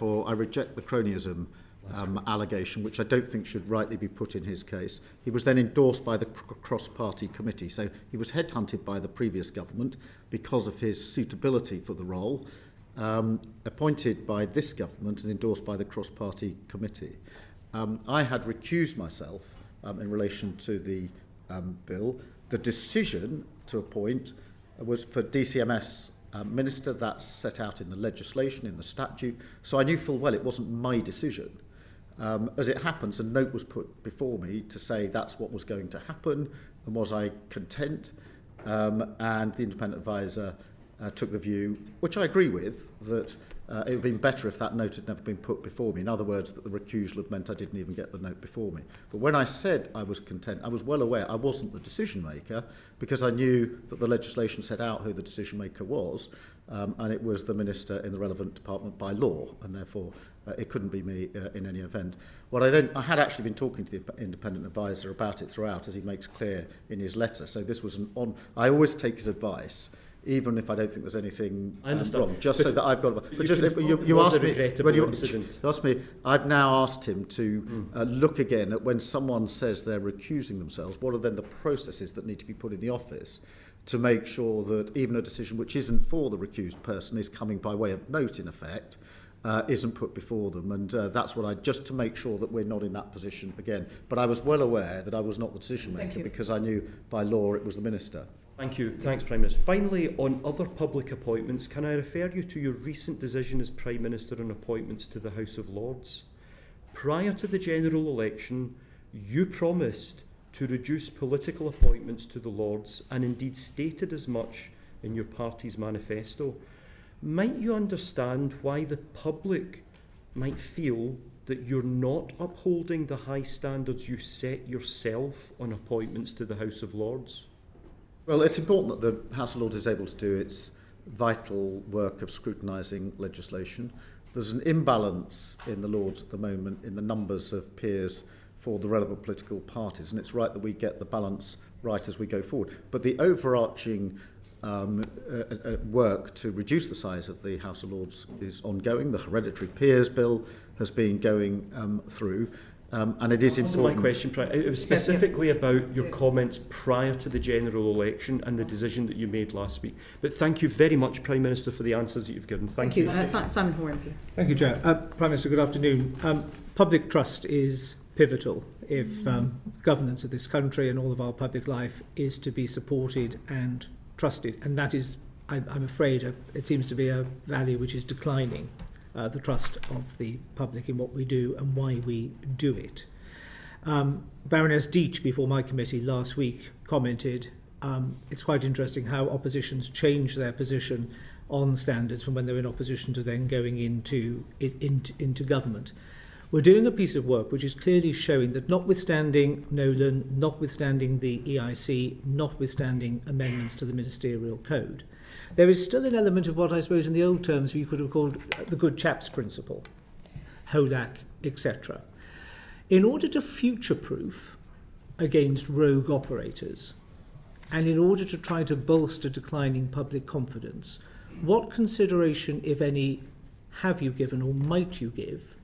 I reject the cronyism allegation, which I don't think should rightly be put in his case. He was then endorsed by the cross-party committee, so he was headhunted by the previous government because of his suitability for the role, appointed by this government and endorsed by the cross-party committee. I had recused myself in relation to the bill. The decision to appoint was for DCMS Minister. That's set out in the legislation, in the statute. So I knew full well it wasn't my decision. As it happens, a note was put before me to say that's what was going to happen, and was I content? And the independent advisor took the view, which I agree with, that it would have been better if that note had never been put before me. In other words, that the recusal had meant I didn't even get the note before me. But when I said I was content, I was well aware I wasn't the decision maker, because I knew that the legislation set out who the decision maker was, and it was the minister in the relevant department by law, and therefore it couldn't be me in any event. I had actually been talking to the independent advisor about it throughout, as he makes clear in his letter. So this was I always take his advice, even if I don't think there's anything wrong, just so that I've got. But just you asked me when you asked me, I've now asked him to look again at when someone says they're recusing themselves. What are then the processes that need to be put in the office to make sure that even a decision which isn't for the recused person is coming by way of note, in effect, isn't put before them, and that's what just to make sure that we're not in that position again. But I was well aware that I was not the decision maker, because I knew by law it was the minister. Thank you. Thanks, Prime Minister. Finally, on other public appointments, can I refer you to your recent decision as Prime Minister on appointments to the House of Lords? Prior to the general election, you promised to reduce political appointments to the Lords, and indeed stated as much in your party's manifesto. Might you understand why the public might feel that you're not upholding the high standards you set yourself on appointments to the House of Lords? Well, it's important that the House of Lords is able to do its vital work of scrutinising legislation. There's an imbalance in the Lords at the moment in the numbers of peers for the relevant political parties, and it's right that we get the balance right as we go forward. But the overarching work to reduce the size of the House of Lords is ongoing. The Hereditary Peers Bill has been going through. And it is important. My question, it was specifically about your comments prior to the general election and the decision that you made last week. But thank you very much, Prime Minister, for the answers that you've given. Thank you. Simon Hoare. Thank you, Chair. Prime Minister, good afternoon. Public trust is pivotal if governance of this country and all of our public life is to be supported and trusted. And that is, I'm afraid, it seems to be a value which is declining. The trust of the public in what we do and why we do it. Baroness Deach, before my committee last week, commented, it's quite interesting how oppositions change their position on standards from when they're in opposition to then going into government. We're doing a piece of work which is clearly showing that notwithstanding Nolan, notwithstanding the EIC, notwithstanding amendments to the ministerial code, there is still an element of what I suppose in the old terms you could have called the good chaps principle, HOLAC, etc. In order to future-proof against rogue operators, and in order to try to bolster declining public confidence, what consideration, if any, have you given or might you give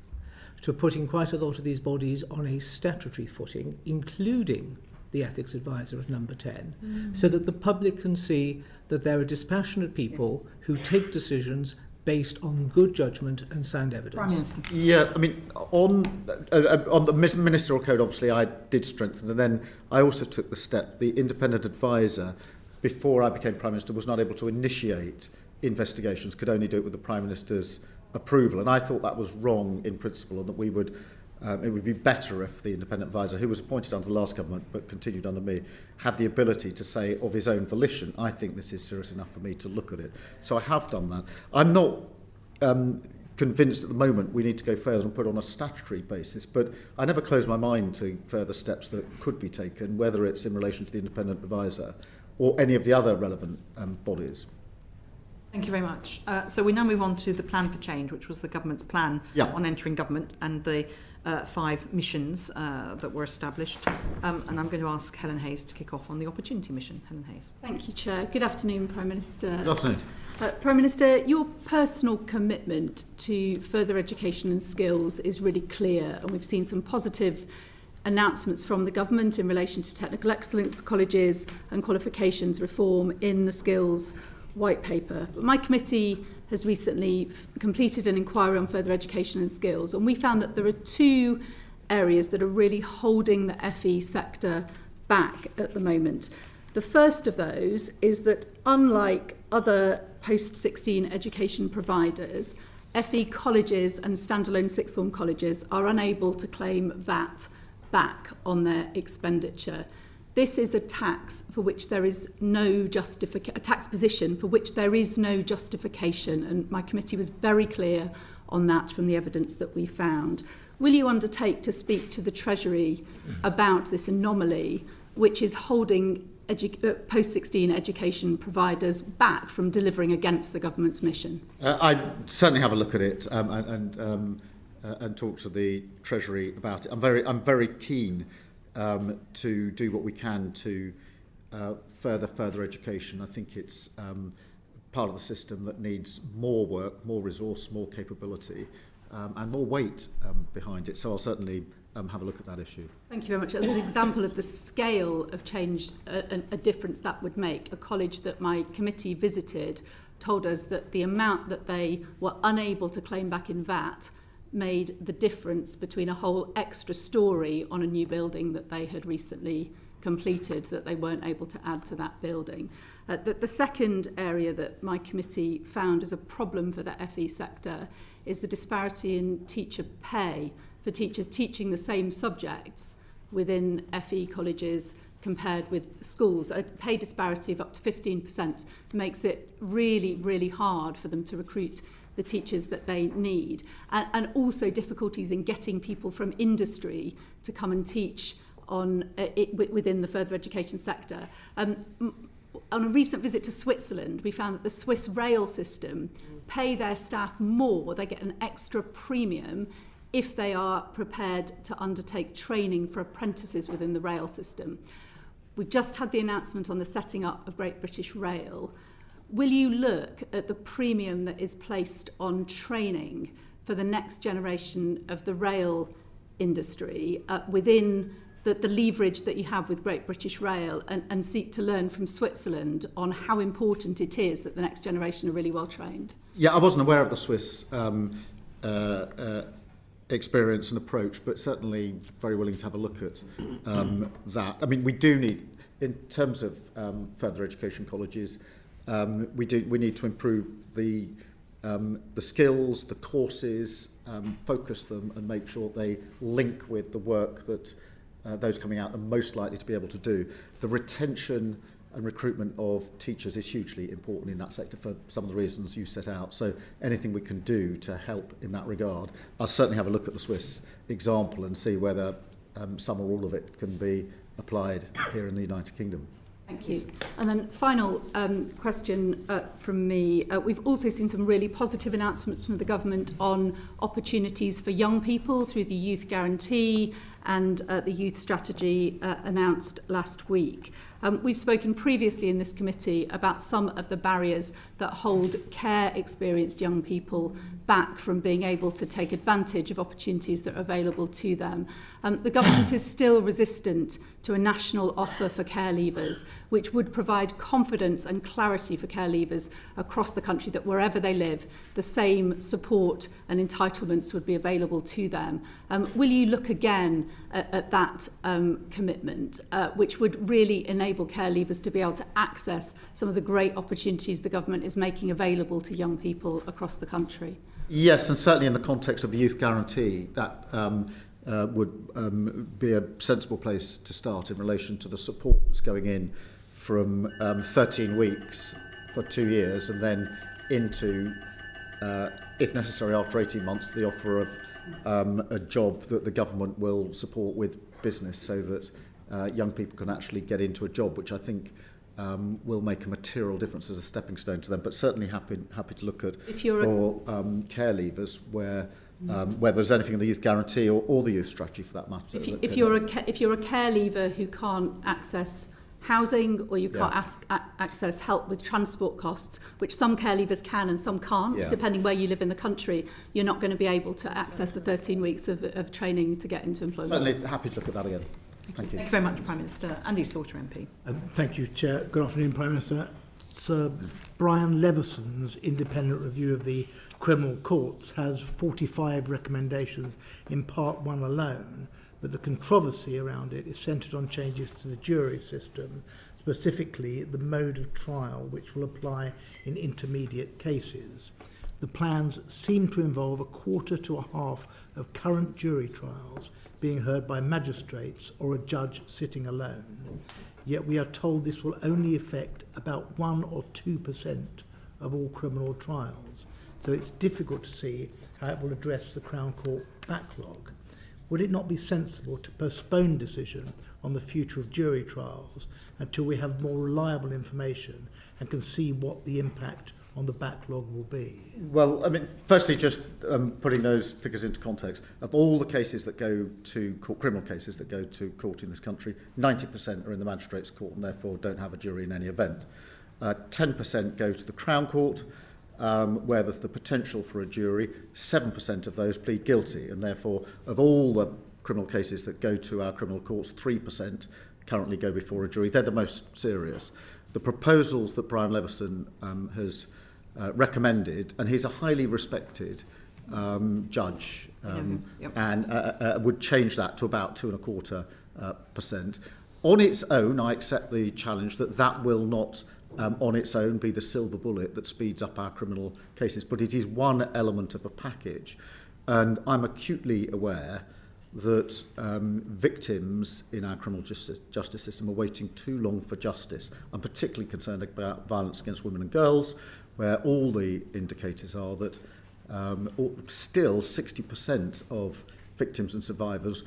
to putting quite a lot of these bodies on a statutory footing, including the ethics advisor at number 10, so that the public can see that there are dispassionate people who take decisions based on good judgment and sound evidence? Prime Minister. Yeah, I mean, on the ministerial code, obviously, I did strengthen, and then I also took the step. The independent advisor, before I became Prime Minister, was not able to initiate investigations, could only do it with the Prime Minister's approval, and I thought that was wrong in principle, and that we would it would be better if the independent advisor, who was appointed under the last government but continued under me, had the ability to say of his own volition, I think this is serious enough for me to look at it. So I have done that. I'm not convinced at the moment we need to go further and put it on a statutory basis, but I never close my mind to further steps that could be taken, whether it's in relation to the independent advisor or any of the other relevant bodies. Thank you very much. So we now move on to the Plan for Change, which was the government's plan on entering government, and the 5 missions that were established. And I'm going to ask Helen Hayes to kick off on the Opportunity Mission. Helen Hayes. Thank you, Chair. Good afternoon, Prime Minister. Good afternoon. Prime Minister, your personal commitment to further education and skills is really clear, and we've seen some positive announcements from the government in relation to technical excellence colleges and qualifications reform in the skills white paper. My committee has recently completed an inquiry on further education and skills, and we found that there are 2 areas that are really holding the FE sector back at the moment. The first of those is that, unlike other post-16 education providers, FE colleges and standalone sixth form colleges are unable to claim VAT back on their expenditure. This is a tax for which there is no justification, a tax position for which there is no justification, and my committee was very clear on that from the evidence that we found. Will you undertake to speak to the Treasury about this anomaly, which is holding post-16 education providers back from delivering against the government's mission? I certainly have a look at it and talk to the Treasury about it. I'm very keen to do what we can to further education. I think it's part of the system that needs more work, more resource, more capability, and more weight behind it. So I'll certainly have a look at that issue. Thank you very much. As an example of the scale of change, a difference that would make, a college that my committee visited told us that the amount that they were unable to claim back in VAT made the difference between a whole extra story on a new building that they had recently completed that they weren't able to add to that building. The second area that my committee found as a problem for the FE sector is the disparity in teacher pay for teachers teaching the same subjects within FE colleges compared with schools. A pay disparity of up to 15% makes it really, really hard for them to recruit the teachers that they need, and also difficulties in getting people from industry to come and teach on within the further education sector. On a recent visit to Switzerland, we found that the Swiss rail system pay their staff more. They get an extra premium if they are prepared to undertake training for apprentices within the rail system. We've just had the announcement on the setting up of Great British Rail. Will you look at the premium that is placed on training for the next generation of the rail industry within the leverage that you have with Great British Rail, and seek to learn from Switzerland on how important it is that the next generation are really well trained? Yeah, I wasn't aware of the Swiss experience and approach, but certainly very willing to have a look at that. I mean, we do need, in terms of further education colleges, we need to improve the skills, the courses, focus them and make sure they link with the work that those coming out are most likely to be able to do. The retention and recruitment of teachers is hugely important in that sector for some of the reasons you set out. So anything we can do to help in that regard, I'll certainly have a look at the Swiss example and see whether some or all of it can be applied here in the United Kingdom. Thank you. And then final question from me. We've also seen some really positive announcements from the government on opportunities for young people through the Youth Guarantee and the Youth Strategy announced last week. We've spoken previously in this committee about some of the barriers that hold care-experienced young people back from being able to take advantage of opportunities that are available to them. The government is still resistant to a national offer for care leavers, which would provide confidence and clarity for care leavers across the country that wherever they live, the same support and entitlements would be available to them. Will you look again at that commitment, which would really enable care leavers to be able to access some of the great opportunities the government is making available to young people across the country? Yes, and certainly in the context of the Youth Guarantee, that would be a sensible place to start in relation to the support that's going in from 13 weeks for 2 years and then into, if necessary, after 18 months, the offer of a job that the government will support with business so that young people can actually get into a job, which I think will make a material difference as a stepping stone to them, but certainly happy to look at care leavers where there's anything in the youth guarantee or the youth strategy for that matter. If you're a care leaver who can't access housing or you can't access help with transport costs, which some care leavers can and some can't, depending where you live in the country, you're not going to be able to access the 13 weeks of training to get into employment. Certainly happy to look at that again. Thank you. Thank you very much, Prime Minister. Andy Slaughter MP. Thank you, Chair. Good afternoon, Prime Minister. Sir Brian Levison's independent review of the criminal courts has 45 recommendations in Part 1 alone, but the controversy around it is centred on changes to the jury system, specifically the mode of trial which will apply in intermediate cases. The plans seem to involve a quarter to a half of current jury trials being heard by magistrates or a judge sitting alone. Yet we are told this will only affect about 1 or 2% of all criminal trials. So it's difficult to see how it will address the Crown Court backlog. Would it not be sensible to postpone decision on the future of jury trials until we have more reliable information and can see what the impact on the backlog will be? Well, I mean, firstly, just putting those figures into context, of all the cases that go to court, criminal cases that go to court in this country, 90% are in the Magistrates' Court and therefore don't have a jury in any event. 10% go to the Crown Court, where there's the potential for a jury. 7% of those plead guilty, and therefore, of all the criminal cases that go to our criminal courts, 3% currently go before a jury. They're the most serious. The proposals that Brian Levison has recommended, and he's a highly respected judge, and would change that to about 2.25%. On its own, I accept the challenge that will not on its own be the silver bullet that speeds up our criminal cases, but it is one element of a package. And I'm acutely aware that victims in our criminal justice system are waiting too long for justice. I'm particularly concerned about violence against women and girls, where all the indicators are that still 60% of victims and survivors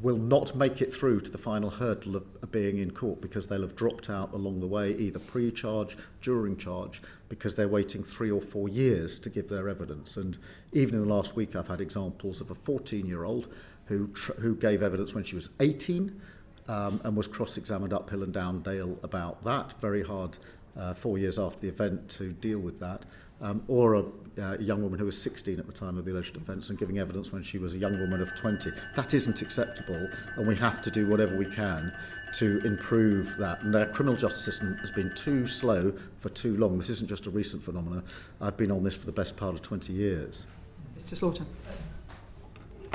will not make it through to the final hurdle of being in court because they'll have dropped out along the way, either pre-charge, during charge, because they're waiting 3 or 4 years to give their evidence. And even in the last week, I've had examples of a 14-year-old who gave evidence when she was 18 and was cross-examined uphill and down Dale about that. Very hard 4 years after the event to deal with that. Or a young woman who was 16 at the time of the alleged offence and giving evidence when she was a young woman of 20. That isn't acceptable, and we have to do whatever we can to improve that. And our criminal justice system has been too slow for too long. This isn't just a recent phenomenon. I've been on this for the best part of 20 years. Mr. Slaughter.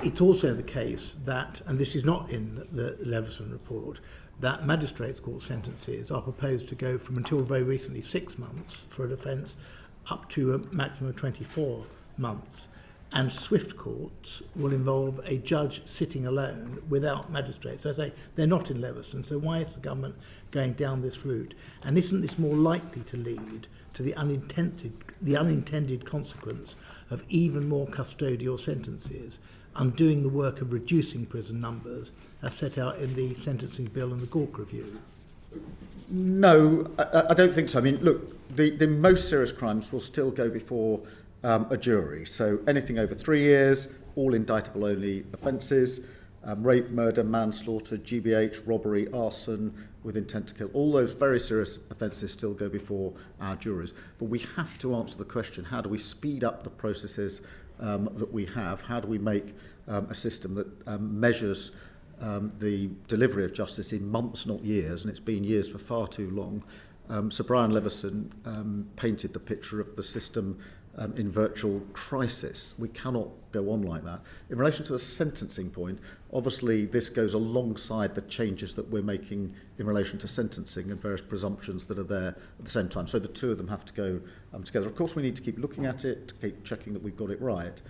It's also the case that, and this is not in the Levison report, that magistrates' court sentences are proposed to go from, until very recently, 6 months for an offence up to a maximum of 24 months. And swift courts will involve a judge sitting alone without magistrates. As I say, they're not in Levison, so why is the government going down this route? And isn't this more likely to lead to the unintended consequence of even more custodial sentences, undoing the work of reducing prison numbers as set out in the sentencing bill and the Gork review? No, I don't think so. I mean, look, the most serious crimes will still go before a jury. So anything over 3 years, all indictable only offences, rape, murder, manslaughter, GBH, robbery, arson with intent to kill, all those very serious offences still go before our juries. But we have to answer the question, how do we speed up the processes that we have? How do we make a system that measures the delivery of justice in months, not years, and it's been years for far too long. Sir Brian Levison painted the picture of the system in virtual crisis. We cannot go on like that. In relation to the sentencing point, obviously this goes alongside the changes that we're making in relation to sentencing and various presumptions that are there at the same time. So the two of them have to go together. Of course, we need to keep looking at it, to keep checking that we've got it right.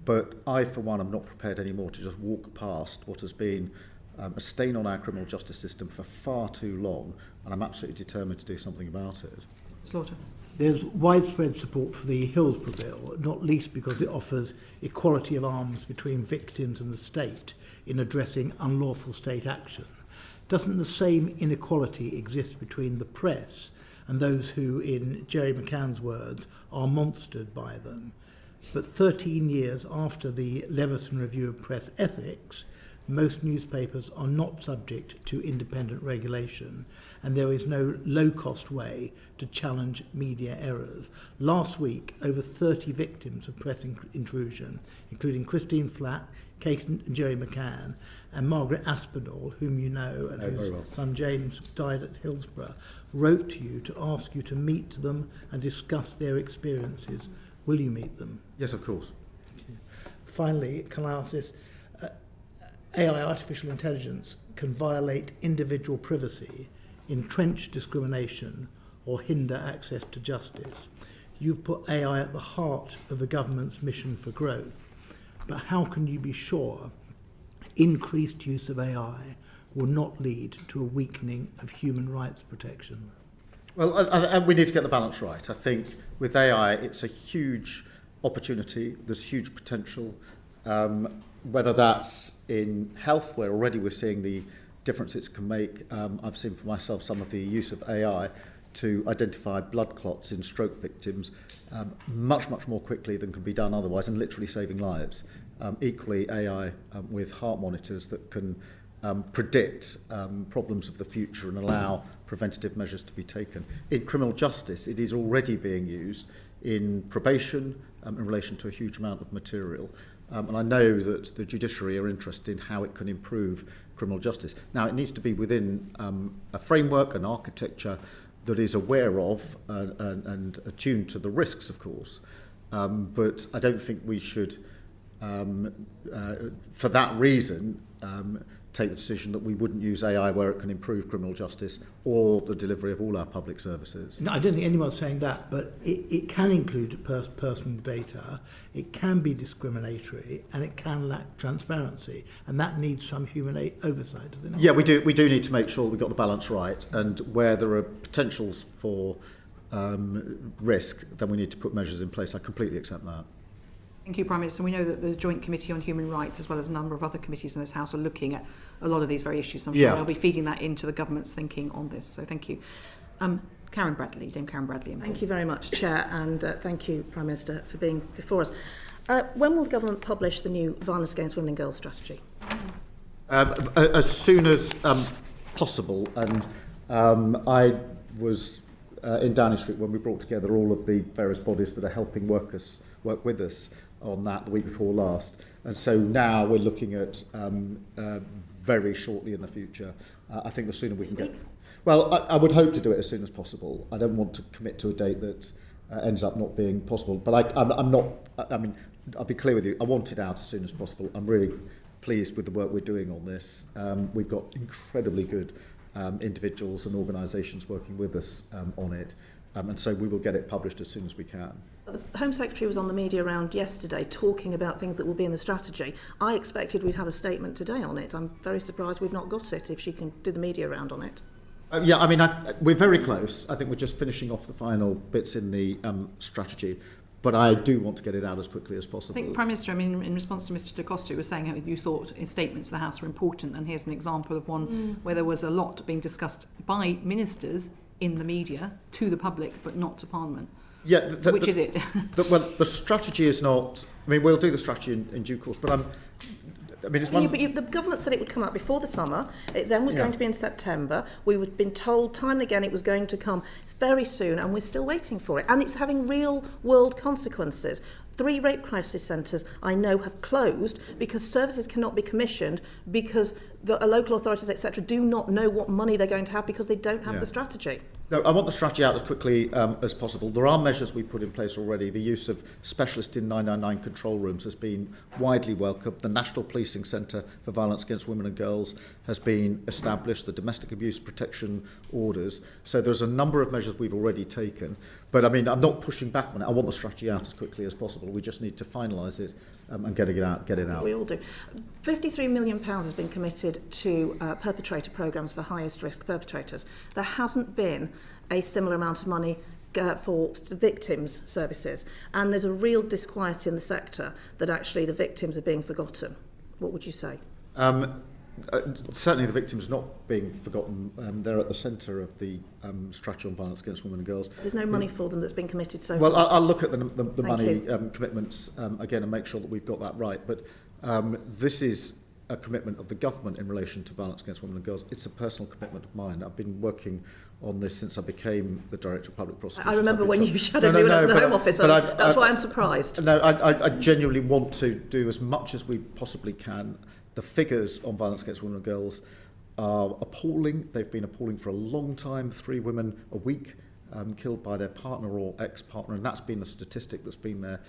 But I, for one, am not prepared anymore to just walk past what has been a stain on our criminal justice system for far too long, and I'm absolutely determined to do something about it. Mr. Slaughter. There's widespread support for the Hillsborough Bill, not least because it offers equality of arms between victims and the state in addressing unlawful state action. doesn't the same inequality exist between the press and those who, in Jerry McCann's words, are monstered by them? But 13 years after the Leveson Review of Press Ethics, most newspapers are not subject to independent regulation, and there is no low-cost way to challenge media errors. Last week, over 30 victims of press intrusion, including Christine Flack, Kate and Jerry McCann, and Margaret Aspinall, whom you know, and whose son James died at Hillsborough, wrote to you to ask you to meet them and discuss their experiences. Will you meet them? Yes, of course. Finally, can I ask this? AI, artificial intelligence, can violate individual privacy, entrench discrimination, or hinder access to justice. You've put AI at the heart of the government's mission for growth, but how can you be sure increased use of AI will not lead to a weakening of human rights protection? Well, we need to get the balance right. I think with AI, it's a huge opportunity. There's huge potential. Whether that's in health, where already we're seeing the difference it can make. I've seen for myself some of the use of AI to identify blood clots in stroke victims much more quickly than can be done otherwise, and literally saving lives. Equally, AI with heart monitors that can predict problems of the future and allow preventative measures to be taken. In criminal justice, it is already being used in probation in relation to a huge amount of material. And I know that the judiciary are interested in how it can improve criminal justice. Now, it needs to be within a framework, an architecture that is aware of and attuned to the risks, of course. But I don't think we should, for that reason, take the decision that we wouldn't use AI where it can improve criminal justice or the delivery of all our public services. No, I don't think anyone's saying that, but it can include personal data, it can be discriminatory, and it can lack transparency, and that needs some human oversight, does it not? Yeah, we do need to make sure we've got the balance right, and where there are potentials for risk, then we need to put measures in place. I completely accept that. Thank you, Prime Minister. We know that the Joint Committee on Human Rights, as well as a number of other committees in this House, are looking at a lot of these very issues. I'm sure they'll be feeding that into the government's thinking on this. So thank you. Dame Karen Bradley. Thank you very much, Chair, and thank you, Prime Minister, for being before us. When will the government publish the new Violence Against Women and Girls strategy? As soon as possible. And I was in Downing Street when we brought together all of the various bodies that are helping work with us on that the week before last. And so now we're looking at very shortly in the future. I think the sooner we can get... Well, I would hope to do it as soon as possible. I don't want to commit to a date that ends up not being possible. But I'm not... I mean, I'll be clear with you. I want it out as soon as possible. I'm really pleased with the work we're doing on this. We've got incredibly good individuals and organisations working with us on it. And so we will get it published as soon as we can. The Home Secretary was on the media round yesterday talking about things that will be in the strategy. I expected we'd have a statement today on it. I'm very surprised we've not got it, if she can do the media round on it. Yeah, I mean, we're very close. I think we're just finishing off the final bits in the strategy. But I do want to get it out as quickly as possible. I think, Prime Minister, I mean, in response to Mr De Costa, you were saying how you thought in statements the House were important, and here's an example of one where there was a lot being discussed by ministers in the media to the public, but not to Parliament. Yeah, which is it? Well, the strategy is not... I mean, we'll do the strategy in due course, but I mean, it's one... the government said it would come out before the summer. It then was going to be in September. We've been told time and again it was going to come very soon, and we're still waiting for it. And it's having real-world consequences. 3 rape crisis centres, I know, have closed because services cannot be commissioned because the local authorities, etc., do not know what money they're going to have because they don't have the strategy. No, I want the strategy out as quickly as possible. There are measures we've put in place already. The use of specialist in 999 control rooms has been widely welcomed. The National Policing Centre for Violence Against Women and Girls has been established, the domestic abuse protection orders. So there's a number of measures we've already taken. But I mean, I'm not pushing back on it. I want the strategy out as quickly as possible. We just need to finalise it and get it out. We all do. £53 million has been committed to perpetrator programmes for highest risk perpetrators. There hasn't been a similar amount of money for victims' services, and there's a real disquiet in the sector that actually the victims are being forgotten. What would you say? certainly the victims not being forgotten. They're at the centre of the strategy on violence against women and girls. There's no money for them that's been committed so Well, far. I'll look at the money you. commitments again and make sure that we've got that right. But this is a commitment of the government in relation to violence against women and girls. It's a personal commitment of mine. I've been working on this since I became the Director of Public Prosecution. I remember when you shadowed me when I was in the Home Office. That's why I'm surprised. No, I genuinely want to do as much as we possibly can. The figures on violence against women and girls are appalling. They've been appalling for a long time. 3 women a week killed by their partner or ex-partner, and that's been the statistic that's been there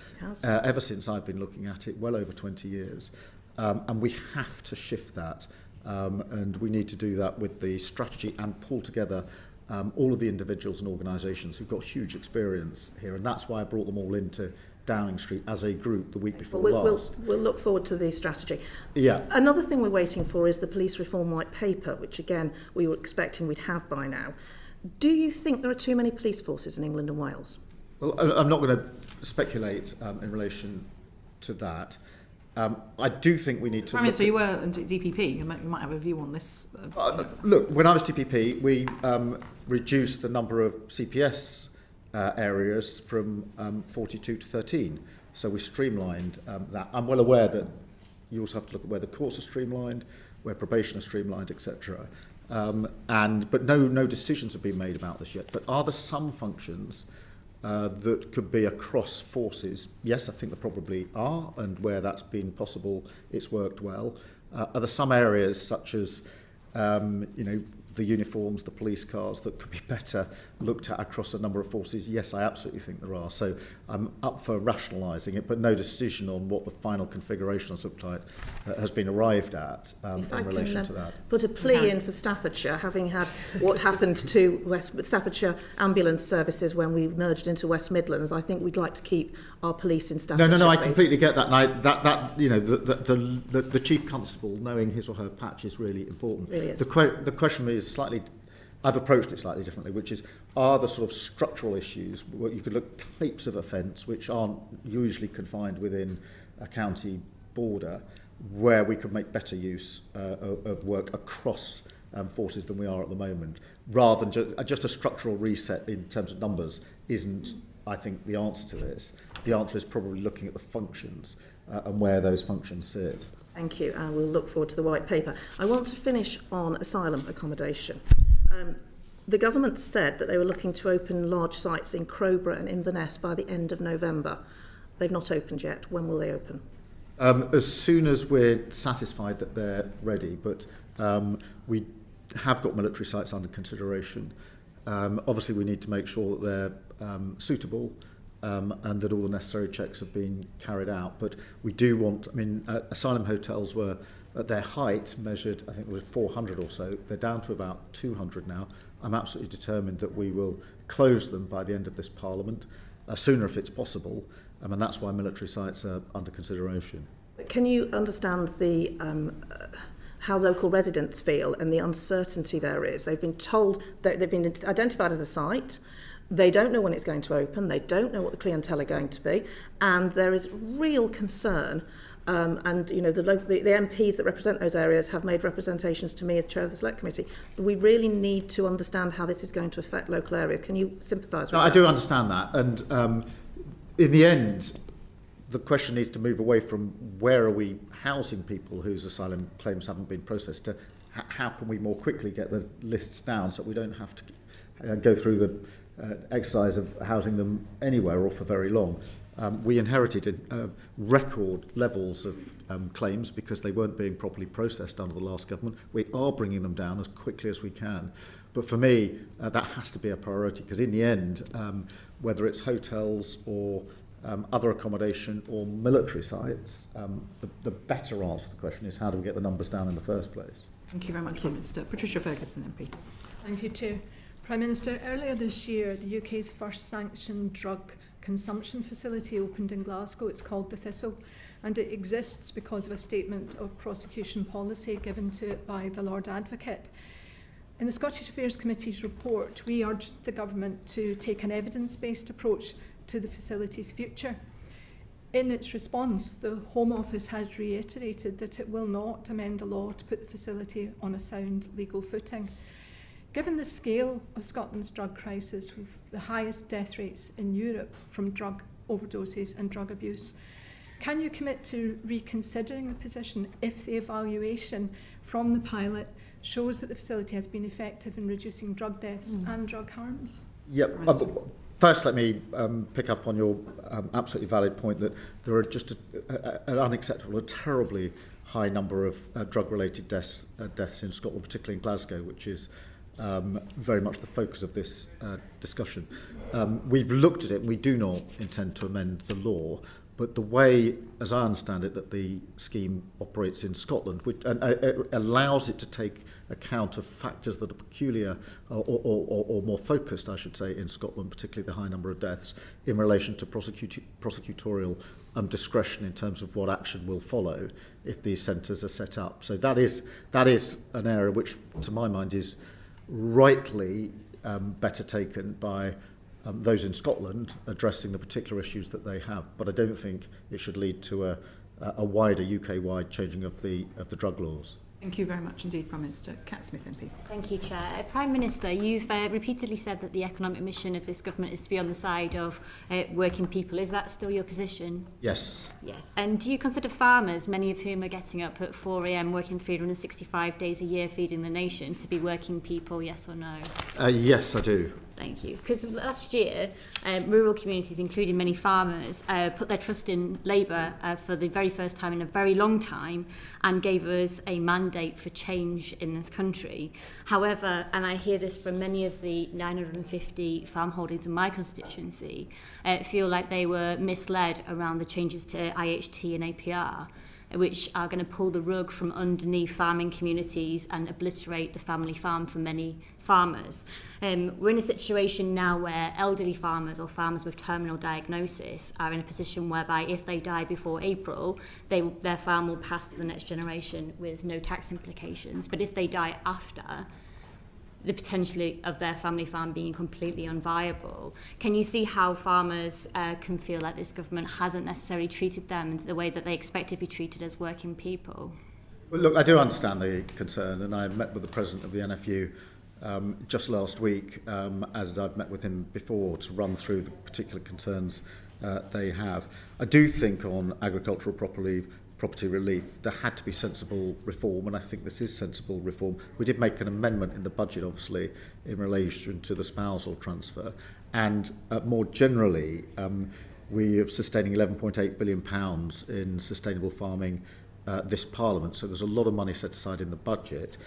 ever since I've been looking at it, well over 20 years. And we have to shift that, and we need to do that with the strategy and pull together all of the individuals and organisations who've got huge experience here, and that's why I brought them all into Downing Street as a group the week before last. We'll look forward to the strategy. Yeah. Another thing we're waiting for is the police reform white paper, which again we were expecting we'd have by now. Do you think there are too many police forces in England and Wales? Well, I'm not going to speculate in relation to that. I do think we need to... Prime Minister, you were DPP. You might have a view on this. Look, when I was DPP, we reduced the number of CPS areas from 42 to 13. So we streamlined that. I'm well aware that you also have to look at where the courts are streamlined, where probation is streamlined, etc. But no decisions have been made about this yet. But are there some functions that could be across forces? Yes, I think there probably are, and where that's been possible, it's worked well. Are there some areas such as, the uniforms, the police cars, that could be better looked at across a number of forces? Yes, I absolutely think there are. So I'm up for rationalising it, but no decision on what the final configuration has looked like has been arrived at in relation to that. Put a plea in for Staffordshire, having had what happened to Staffordshire ambulance services when we merged into West Midlands. I think we'd like to keep our police in Staffordshire. No, I completely get that. And the chief constable knowing his or her patch is really important. Really is. The question is slightly, I've approached it slightly differently, which is, are the sort of structural issues where you could look types of offence which aren't usually confined within a county border, where we could make better use of work across forces than we are at the moment, rather than just a structural reset in terms of numbers isn't, I think, the answer to this. The answer is probably looking at the functions and where those functions sit. Thank you, and we'll look forward to the white paper. I want to finish on asylum accommodation. The government said that they were looking to open large sites in Crowborough and Inverness by the end of November. They've not opened yet. When will they open? As soon as we're satisfied that they're ready, but we have got military sites under consideration. Obviously, we need to make sure that they're suitable and that all the necessary checks have been carried out. But we do want, asylum hotels were at their height measured, I think it was 400 or so. They're down to about 200 now. I'm absolutely determined that we will close them by the end of this Parliament, sooner if it's possible, and that's why military sites are under consideration. Can you understand the how local residents feel and the uncertainty there is? They've been told that they've been identified as a site. They don't know when it's going to open. They don't know what the clientele are going to be, and there is real concern. And the MPs that represent those areas have made representations to me as chair of the Select Committee. We really need to understand how this is going to affect local areas. Can you sympathise with that? I do understand that, and in the end, the question needs to move away from where are we housing people whose asylum claims haven't been processed to how can we more quickly get the lists down so we don't have to go through the exercise of housing them anywhere or for very long. We inherited record levels of claims because they weren't being properly processed under the last government. We are bringing them down as quickly as we can. But for me, that has to be a priority because in the end, whether it's hotels or other accommodation or military sites, the better answer to the question is how do we get the numbers down in the first place? Thank you very much, Minister. Patricia Ferguson, MP. Thank you, Chair. Prime Minister, earlier this year, the UK's first sanctioned drug consumption facility opened in Glasgow. It's called the Thistle, and it exists because of a statement of prosecution policy given to it by the Lord Advocate. In the Scottish Affairs Committee's report, we urged the Government to take an evidence-based approach to the facility's future. In its response, the Home Office has reiterated that it will not amend the law to put the facility on a sound legal footing. Given the scale of Scotland's drug crisis, with the highest death rates in Europe from drug overdoses and drug abuse, can you commit to reconsidering the position if the evaluation from the pilot shows that the facility has been effective in reducing drug deaths and drug harms? Yep. First, let me pick up on your absolutely valid point that there are just an unacceptable, a terribly high number of drug-related deaths in Scotland, particularly in Glasgow, which is very much the focus of this discussion. We've looked at it, and we do not intend to amend the law, but the way, as I understand it, that the scheme operates in Scotland, which allows it to take account of factors that are peculiar or more focused, I should say, in Scotland, particularly the high number of deaths, in relation to prosecutorial discretion in terms of what action will follow if these centres are set up. So that is an area which, to my mind, is rightly better taken by those in Scotland addressing the particular issues that they have. But I don't think it should lead to a wider UK-wide changing of the drug laws. Thank you very much indeed, Prime Minister. Cat Smith MP. Thank you, Chair. Prime Minister, you've repeatedly said that the economic mission of this government is to be on the side of working people. Is that still your position? Yes. Yes. And do you consider farmers, many of whom are getting up at 4 a.m, working 365 days a year, feeding the nation, to be working people, yes or no? Yes, I do. Thank you. Because last year, rural communities, including many farmers, put their trust in Labour for the very first time in a very long time and gave us a mandate for change in this country. However, and I hear this from many of the 950 farm holdings in my constituency, feel like they were misled around the changes to IHT and APR, which are going to pull the rug from underneath farming communities and obliterate the family farm for many farmers. We're in a situation now where elderly farmers or farmers with terminal diagnosis are in a position whereby if they die before April, their farm will pass to the next generation with no tax implications. But if they die after, the potential of their family farm being completely unviable. Can you see how farmers can feel like this government hasn't necessarily treated them in the way that they expect to be treated as working people? Well, look, I do understand the concern, and I met with the president of the NFU just last week, as I've met with him before, to run through the particular concerns they have. I do think on agricultural property relief, there had to be sensible reform, and I think this is sensible reform. We did make an amendment in the budget, obviously, in relation to the spousal transfer, and more generally, we are sustaining £11.8 billion in sustainable farming this Parliament, so there's a lot of money set aside in the budget.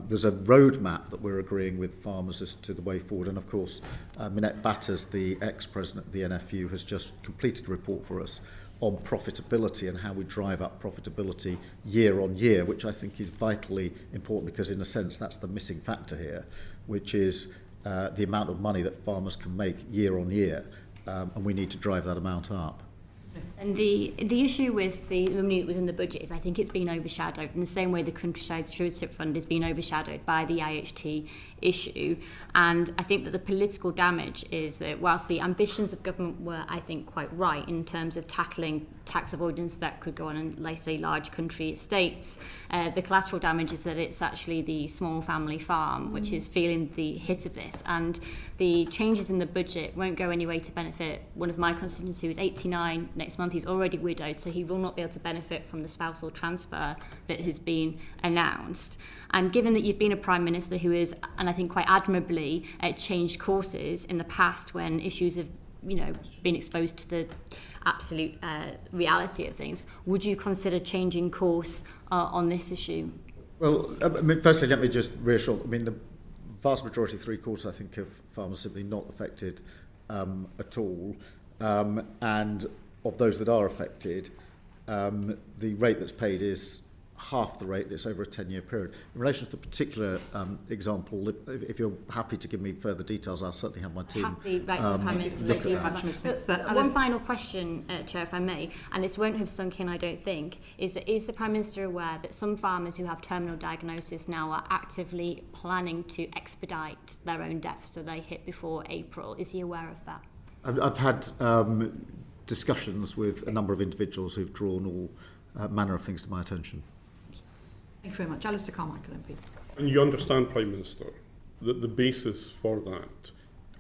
There's a roadmap that we're agreeing with farmers as to the way forward, and of course, Minette Batters, the ex-president of the NFU, has just completed a report for us on profitability and how we drive up profitability year on year, which I think is vitally important because in a sense that's the missing factor here, which is the amount of money that farmers can make year on year, and we need to drive that amount up. And the issue with the money that was in the budget is I think it's been overshadowed in the same way the Countryside Stewardship Fund has been overshadowed by the IHT issue. And I think that the political damage is that whilst the ambitions of government were, I think, quite right in terms of tackling tax avoidance that could go on in, like, say, large country estates, the collateral damage is that it's actually the small family farm which is feeling the hit of this. And the changes in the budget won't go any way to benefit one of my constituents who is 89 next month. He's already widowed, so he will not be able to benefit from the spousal transfer that has been announced. And given that you've been a Prime Minister who is, and I think quite admirably, changed courses in the past when issues have been exposed to the absolute reality of things, would you consider changing course on this issue? Well, firstly, let me just reassure, the vast majority, 3/4, I think, of farmers simply not affected at all. And of those that are affected, the rate that's paid is half the rate that's over a 10-year period. In relation to the particular example, if you're happy to give me further details, I'll certainly have my team happy, right, Prime Minister, look at that. One final question, Chair, if I may, and this won't have sunk in, I don't think, is the Prime Minister aware that some farmers who have terminal diagnosis now are actively planning to expedite their own deaths so they hit before April? Is he aware of that? I've had discussions with a number of individuals who've drawn all manner of things to my attention. Thank you very much. Alistair Carmichael, MP. And you understand, Prime Minister, that the basis for that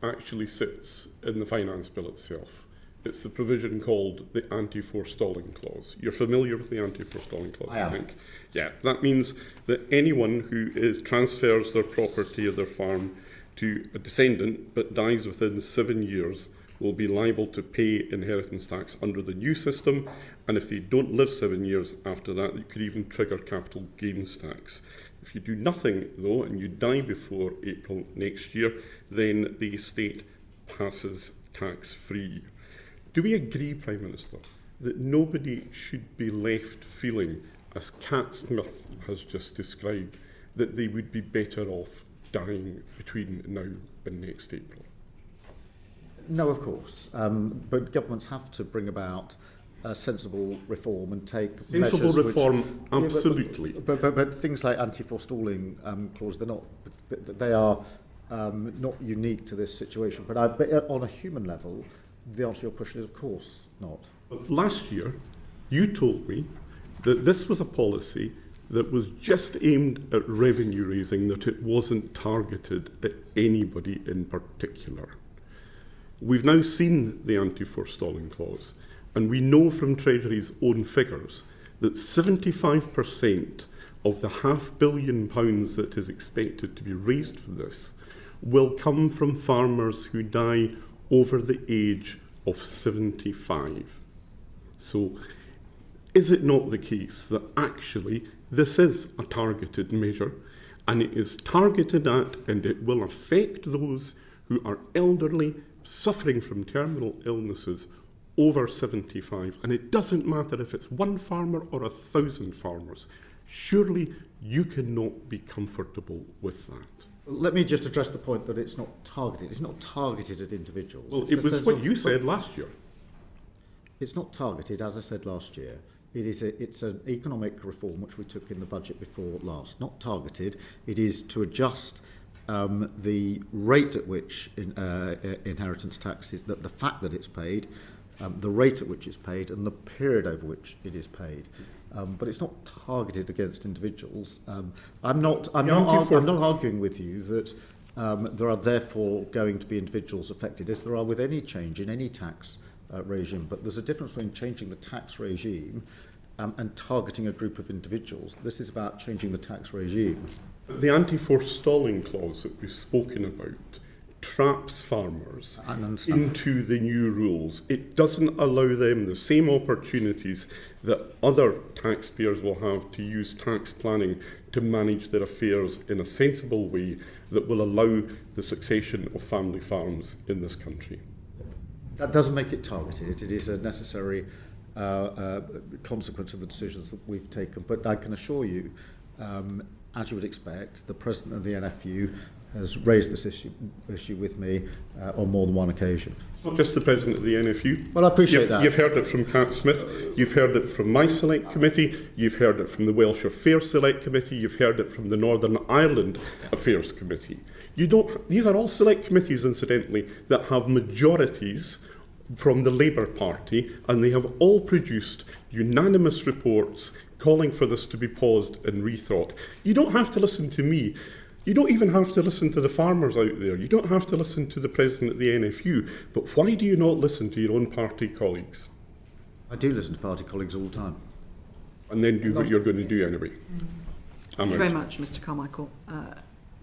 actually sits in the Finance Bill itself. It's the provision called the anti-forestalling clause. You're familiar with the anti-forestalling clause, I think? Yeah, that means that anyone who transfers their property or their farm to a descendant but dies within 7 years will be liable to pay inheritance tax under the new system, and if they don't live 7 years after that, it could even trigger capital gains tax. If you do nothing, though, and you die before April next year, then the estate passes tax-free. Do we agree, Prime Minister, that nobody should be left feeling, as Cat Smith has just described, that they would be better off dying between now and next April? No, of course. But governments have to bring about sensible reform and take sensible measures reform, which, absolutely. But things like anti-forestalling clause, they are not unique to this situation. But on a human level, the answer to your question is, of course, not. But last year, you told me that this was a policy that was just aimed at revenue raising, that it wasn't targeted at anybody in particular. We've now seen the anti-forestalling clause, and we know from Treasury's own figures that 75% of the £500 million that is expected to be raised from this will come from farmers who die over the age of 75. So, is it not the case that actually this is a targeted measure, and it is targeted at, and it will affect those who are elderly, suffering from terminal illnesses over 75, and it doesn't matter if it's one farmer or 1,000 farmers. Surely you cannot be comfortable with that. Let me just address the point that it's not targeted. It's not targeted at individuals. Well, it was what you said last year. It's not targeted, as I said last year. It's an economic reform which we took in the budget before last. Not targeted. It is to adjust the rate at which inheritance tax is, the fact that it's paid, the rate at which it's paid, and the period over which it is paid. But it's not targeted against individuals. I'm not arguing with you that there are therefore going to be individuals affected, as there are with any change in any tax regime. But there's a difference between changing the tax regime and targeting a group of individuals. This is about changing the tax regime. The anti-forestalling clause that we've spoken about traps farmers into the new rules. It doesn't allow them the same opportunities that other taxpayers will have to use tax planning to manage their affairs in a sensible way that will allow the succession of family farms in this country. That doesn't make it targeted. It is a necessary consequence of the decisions that we've taken. But I can assure you, as you would expect, the President of the NFU has raised this issue with me on more than one occasion. Not just the President of the NFU. Well, I appreciate that. You've heard it from Cat Smith, you've heard it from my Select Committee, you've heard it from the Welsh Affairs Select Committee, you've heard it from the Northern Ireland Affairs Committee. These are all select committees, incidentally, that have majorities from the Labour Party, and they have all produced unanimous reports calling for this to be paused and rethought. You don't have to listen to me. You don't even have to listen to the farmers out there. You don't have to listen to the President of the NFU. But why do you not listen to your own party colleagues? I do listen to party colleagues all the time. And then do what you're going to do anyway. Thank you very much, Mr Carmichael.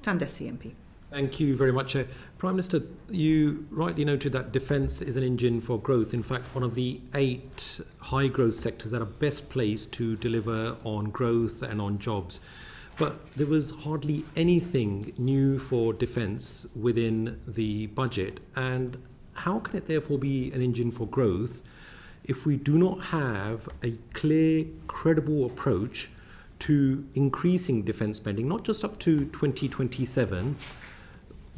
Tandesi MP. Thank you very much. Prime Minister, you rightly noted that defence is an engine for growth. In fact, one of the 8 high growth sectors that are best placed to deliver on growth and on jobs. But there was hardly anything new for defence within the budget. And how can it therefore be an engine for growth if we do not have a clear, credible approach to increasing defence spending, not just up to 2027,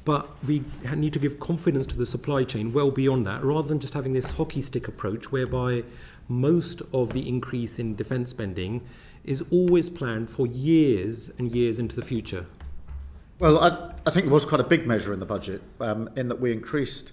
but we need to give confidence to the supply chain well beyond that, rather than just having this hockey stick approach whereby most of the increase in defence spending is always planned for years and years into the future? Well, I think it was quite a big measure in the budget, in that we increased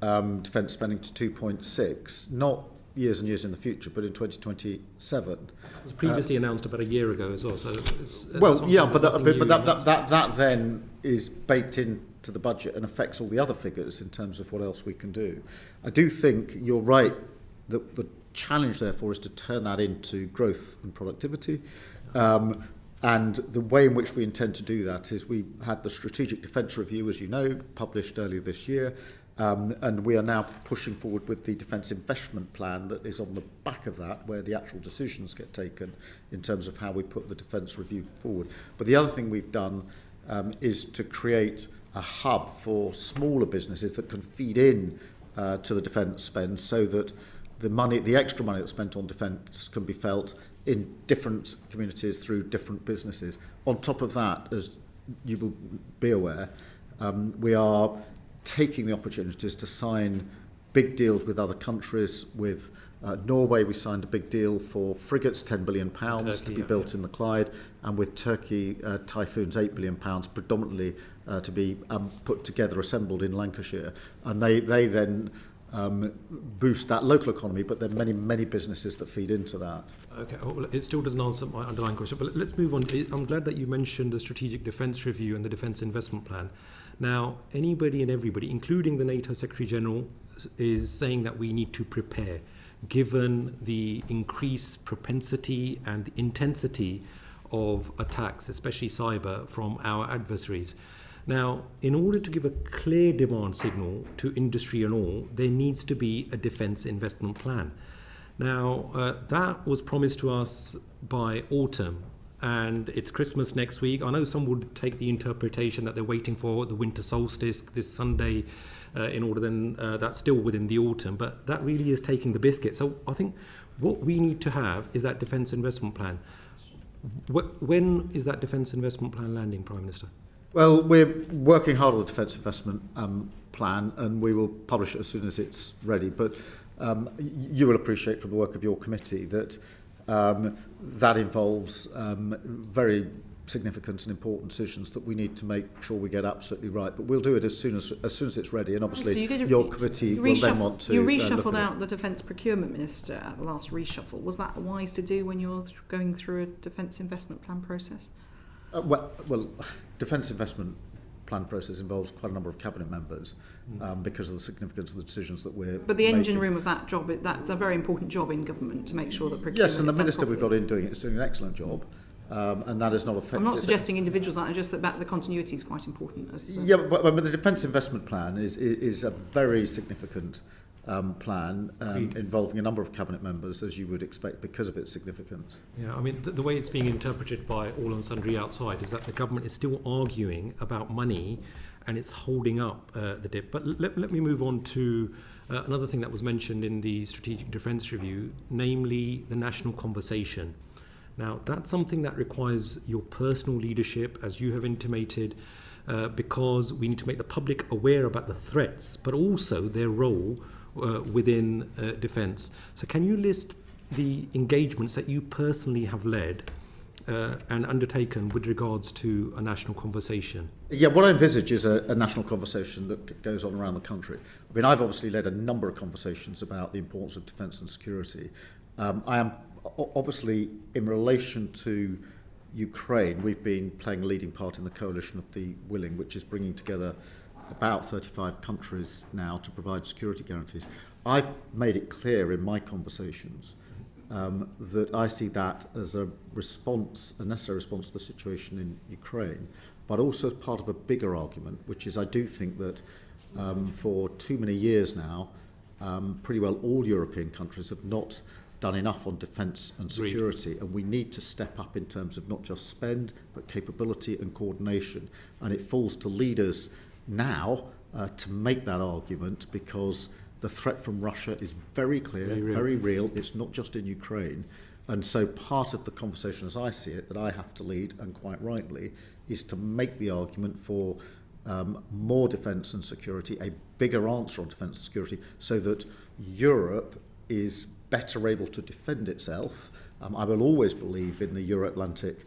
defence spending to 2.6, not years and years in the future, but in 2027. It was previously announced about a year ago as well. So that then is baked into the budget and affects all the other figures in terms of what else we can do. I do think you're right that the challenge, therefore, is to turn that into growth and productivity. And the way in which we intend to do that is we had the Strategic Defence Review, as you know, published earlier this year. And we are now pushing forward with the Defence Investment Plan that is on the back of that, where the actual decisions get taken in terms of how we put the Defence Review forward. But the other thing we've done is to create a hub for smaller businesses that can feed in to the defence spend, so that the extra money that's spent on defence can be felt in different communities through different businesses. On top of that, as you will be aware, we are taking the opportunities to sign big deals with other countries. With Norway, we signed a big deal for frigates, £10 billion to be built in the Clyde, and with Turkey, Typhoons, £8 billion, predominantly to be put together, assembled in Lancashire. And they then boost that local economy, but there are many businesses that feed into that. Okay, well, it still doesn't answer my underlying question, but let's move on. I'm glad that you mentioned the Strategic Defence Review and the Defence Investment Plan. Now, anybody and everybody, including the NATO Secretary-General, is saying that we need to prepare, given the increased propensity and the intensity of attacks, especially cyber, from our adversaries. Now, in order to give a clear demand signal to industry and all, there needs to be a defence investment plan. Now, that was promised to us by autumn, and it's Christmas next week. I know some would take the interpretation that they're waiting for the winter solstice this Sunday in order then that's still within the autumn, but that really is taking the biscuit. So I think what we need to have is that defence investment plan. When is that defence investment plan landing, Prime Minister? Well, we're working hard on the defence investment plan, and we will publish it as soon as it's ready. But you will appreciate from the work of your committee that that involves very significant and important decisions that we need to make sure we get absolutely right. But we'll do it as soon as it's ready. And obviously, your committee will then want to. You reshuffled out the Defence Procurement Minister at the last reshuffle. Was that wise to do when you were going through a defence investment plan process? Well, defence investment plan process involves quite a number of cabinet members because of the significance of the decisions that we're But the making. engine room of that job, that's a very important job in government to make sure that procurement Yes, and the is done minister properly. we've got in doing it is doing an excellent job, and that is not affected. I'm not suggesting individuals aren't, just that the continuity is quite important. Yeah, but the defence investment plan is a very significant plan involving a number of cabinet members, as you would expect, because of its significance. Yeah, I mean, the way it's being interpreted by all and sundry outside is that the government is still arguing about money and it's holding up the dip. But let me move on to another thing that was mentioned in the Strategic Defence Review, namely the national conversation. Now, that's something that requires your personal leadership, as you have intimated, because we need to make the public aware about the threats, but also their role within defence. So can you list the engagements that you personally have led and undertaken with regards to a national conversation? Yeah, what I envisage is a national conversation that goes on around the country. I mean, I've obviously led a number of conversations about the importance of defence and security. I am obviously, in relation to Ukraine, we've been playing a leading part in the coalition of the willing, which is bringing together about 35 countries now to provide security guarantees. I've made it clear in my conversations that I see that as a necessary response to the situation in Ukraine, but also as part of a bigger argument, which is I do think that for too many years now, pretty well all European countries have not done enough on defence and security, and we need to step up in terms of not just spend, but capability and coordination. And it falls to leaders now to make that argument, because the threat from Russia is very clear, very real. It's not just in Ukraine. And so part of the conversation, as I see it, that I have to lead, and quite rightly, is to make the argument for more defence and security, a bigger answer on defence and security, so that Europe is better able to defend itself. I will always believe in the Euro-Atlantic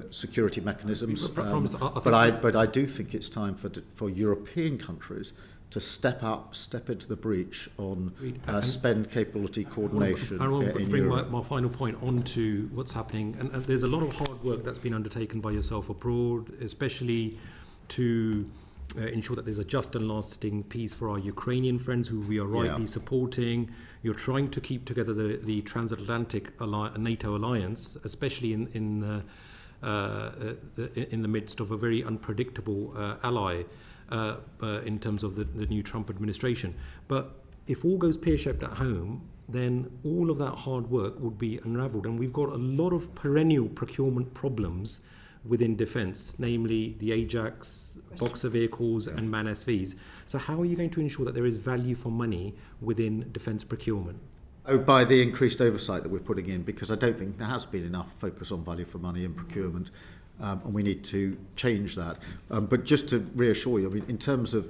security mechanisms, but I do think it's time for European countries to step into the breach on spend capability coordination I want to bring Europe. my final point on to what's happening. And there's a lot of hard work that's been undertaken by yourself abroad, especially to ensure that there's a just and lasting peace for our Ukrainian friends who we are rightly supporting. You're trying to keep together the transatlantic NATO alliance, especially in the midst of a very unpredictable ally in terms of the new Trump administration. But if all goes pear-shaped at home, then all of that hard work would be unravelled. And we've got a lot of perennial procurement problems within defence, namely the Ajax, Boxer vehicles and MAN SVs. So how are you going to ensure that there is value for money within defence procurement? Oh, by the increased oversight that we're putting in, because I don't think there has been enough focus on value for money in procurement, and we need to change that. But just to reassure you, I mean, in terms of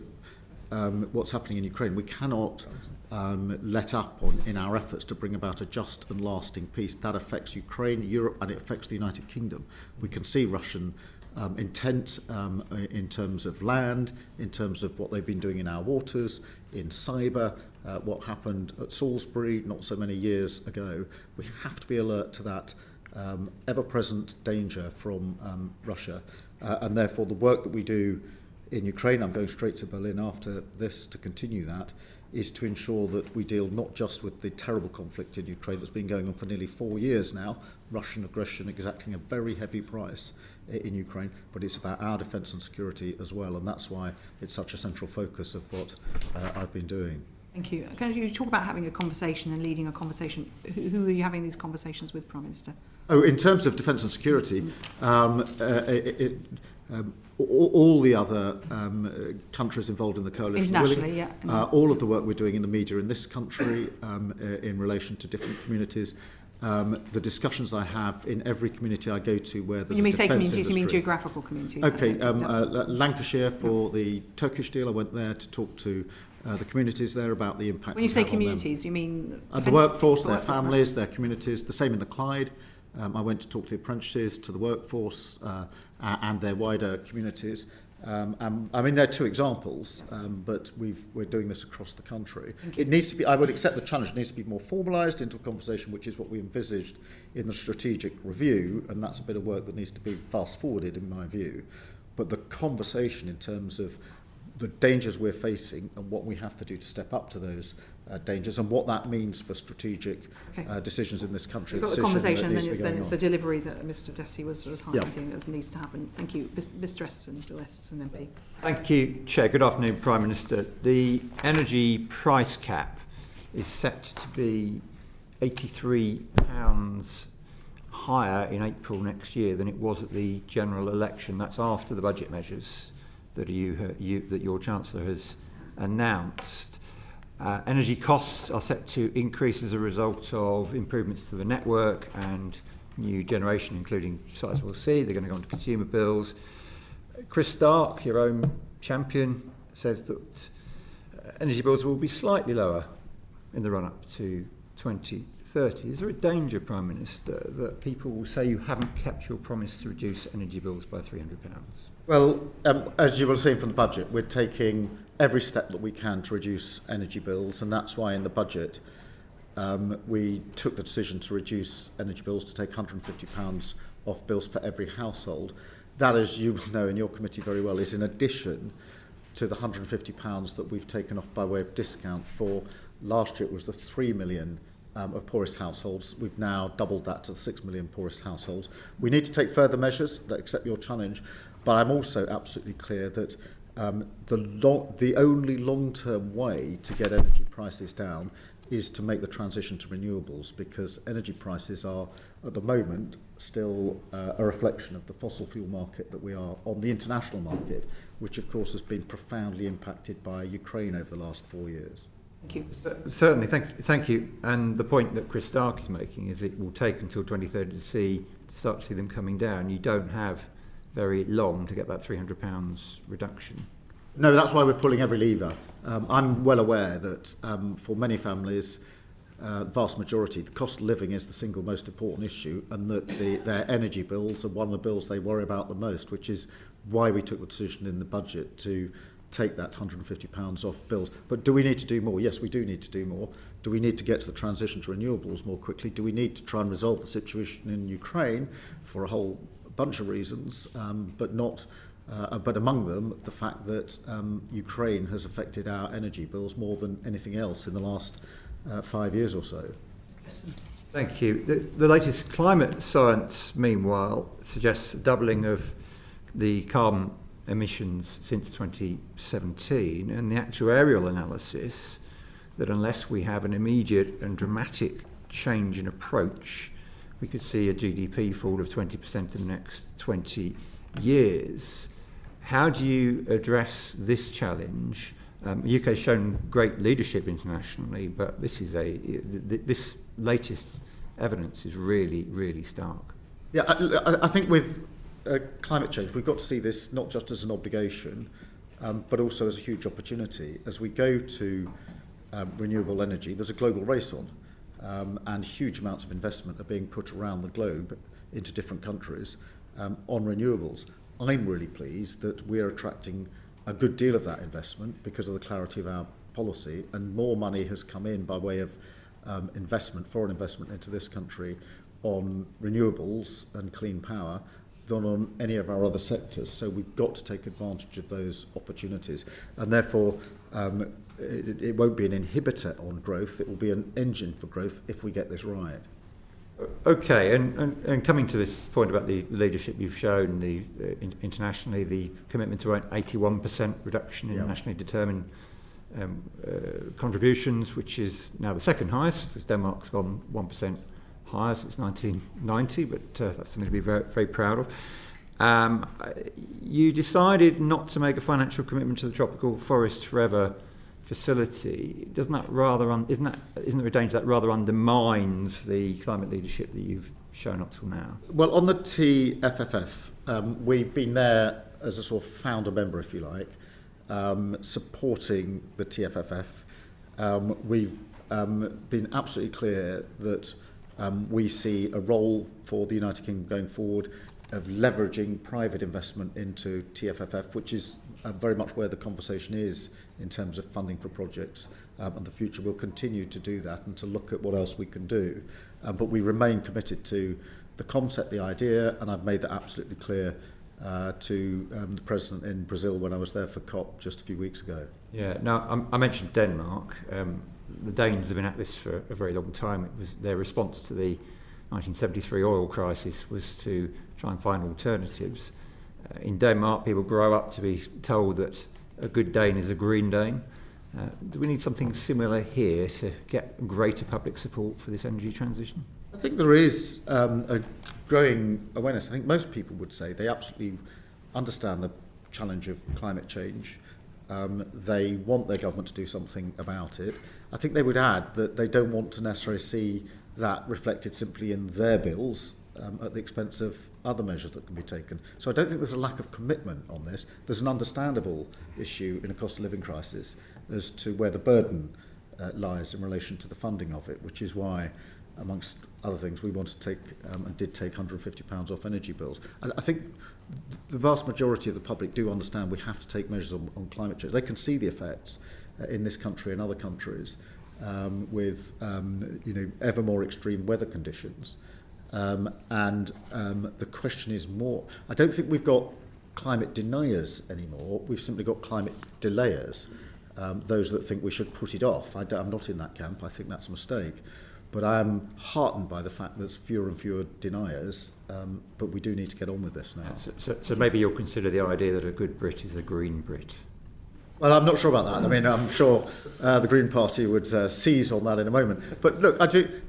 what's happening in Ukraine, we cannot let up in our efforts to bring about a just and lasting peace. That affects Ukraine, Europe, and it affects the United Kingdom. We can see Russian intent in terms of land, in terms of what they've been doing in our waters, in cyber, what happened at Salisbury not so many years ago. We have to be alert to that ever-present danger from Russia, and therefore the work that we do in Ukraine, I'm going straight to Berlin after this to continue that, is to ensure that we deal not just with the terrible conflict in Ukraine that's been going on for nearly 4 years now, Russian aggression exacting a very heavy price in Ukraine, but it's about our defence and security as well, and that's why it's such a central focus of what I've been doing. Thank you. Can you talk about having a conversation and leading a conversation? Who are you having these conversations with, Prime Minister? Oh, in terms of defence and security, all the other countries involved in the coalition, internationally, all of the work we're doing in the media in this country in relation to different communities, the discussions I have in every community I go to where there's you a may defence say communities, industry. you mean geographical communities? Okay, Lancashire for the Turkish deal, I went there to talk to the communities there about the impact. When you say communities, you mean the workforce, their families, their communities. The same in the Clyde. I went to talk to the apprentices, to the workforce, and their wider communities. I mean, they're two examples, but we're doing this across the country. It needs to be. I would accept the challenge. It needs to be more formalised into a conversation, which is what we envisaged in the strategic review, and that's a bit of work that needs to be fast forwarded, in my view. But the conversation in terms of the dangers we're facing and what we have to do to step up to those dangers and what that means for strategic decisions in this country. We've got the conversation and then it's the delivery that Mr Dessy was highlighting as needs to happen. Thank you. Mr Eston, Bill Eston MP. Thank you, Chair. Good afternoon, Prime Minister. The energy price cap is set to be £83 higher in April next year than it was at the general election. That's after the budget measures that your Chancellor has announced. Energy costs are set to increase as a result of improvements to the network and new generation, including Sizewell C. They're going to go on to consumer bills. Chris Stark, your own champion, says that energy bills will be slightly lower in the run-up to 2030. Is there a danger, Prime Minister, that people will say you haven't kept your promise to reduce energy bills by £300? Well, as you will see from the budget, we're taking every step that we can to reduce energy bills, and that's why in the budget we took the decision to reduce energy bills to take £150 off bills for every household. That, as you will know in your committee very well, is in addition to the £150 that we've taken off by way of discount for last year. It was the 3 million of poorest households. We've now doubled that to the 6 million poorest households. We need to take further measures that accept your challenge, but I'm also absolutely clear that the only long-term way to get energy prices down is to make the transition to renewables, because energy prices are, at the moment, still a reflection of the fossil fuel market that we are on, the international market, which of course has been profoundly impacted by Ukraine over the last 4 years. Thank you. Certainly, thank you. And the point that Chris Stark is making is it will take until 2030 to start to see them coming down. You don't have very long to get that £300 reduction. No, that's why we're pulling every lever. I'm well aware that for many families, the vast majority, the cost of living is the single most important issue, and that their energy bills are one of the bills they worry about the most, which is why we took the decision in the budget to take that £150 off bills. But do we need to do more? Yes, we do need to do more. Do we need to get to the transition to renewables more quickly? Do we need to try and resolve the situation in Ukraine for a whole bunch of reasons, but among them the fact that Ukraine has affected our energy bills more than anything else in the last 5 years or so? Thank you. The latest climate science, meanwhile, suggests a doubling of the carbon emissions since 2017, and the actuarial analysis that unless we have an immediate and dramatic change in approach, we could see a GDP fall of 20% in the next 20 years. How do you address this challenge? The UK has shown great leadership internationally, but this latest evidence is really, really stark. Yeah, I think with climate change, we've got to see this not just as an obligation, but also as a huge opportunity. As we go to renewable energy, there's a global race on, and huge amounts of investment are being put around the globe into different countries on renewables. I'm really pleased that we're attracting a good deal of that investment because of the clarity of our policy, and more money has come in by way of foreign investment into this country on renewables and clean power than on any of our other sectors. So we've got to take advantage of those opportunities, and therefore it won't be an inhibitor on growth, it will be an engine for growth if we get this right. Okay, and coming to this point about the leadership you've shown internationally, the commitment to 81% reduction in nationally determined contributions, which is now the second highest, as Denmark's gone 1% higher since 1990, but that's something to be very, very proud of. You decided not to make a financial commitment to the Tropical Forest Forever facility. Isn't there a danger that rather undermines the climate leadership that you've shown up till now? Well, on the TFFF, we've been there as a sort of founder member, if you like, supporting the TFFF. We've been absolutely clear that we see a role for the United Kingdom going forward of leveraging private investment into TFFF, which is very much where the conversation is in terms of funding for projects, and the future will continue to do that and to look at what else we can do. But we remain committed to the concept, the idea, and I've made that absolutely clear to the President in Brazil when I was there for COP just a few weeks ago. Yeah, now I mentioned Denmark. The Danes have been at this for a very long time. It was their response to the 1973 oil crisis was to try and find alternatives. In Denmark, people grow up to be told that a good Dane is a green Dane. Do we need something similar here to get greater public support for this energy transition? I think there is a growing awareness. I think most people would say they absolutely understand the challenge of climate change. They want their government to do something about it. I think they would add that they don't want to necessarily see that reflected simply in their bills at the expense of other measures that can be taken. So I don't think there's a lack of commitment on this. There's an understandable issue in a cost of living crisis as to where the burden lies in relation to the funding of it, which is why, amongst other things, we wanted to take and did take £150 off energy bills. I think the vast majority of the public do understand we have to take measures on climate change. They can see the effects in this country and other countries with ever more extreme weather conditions. The question is more, I don't think we've got climate deniers anymore, we've simply got climate delayers, those that think we should put it off. I'm not in that camp, I think that's a mistake. But I am heartened by the fact that there's fewer and fewer deniers, but we do need to get on with this now. So maybe you'll consider the idea that a good Brit is a green Brit. Well, I'm not sure about that. I mean, I'm sure the Green Party would seize on that in a moment. But look,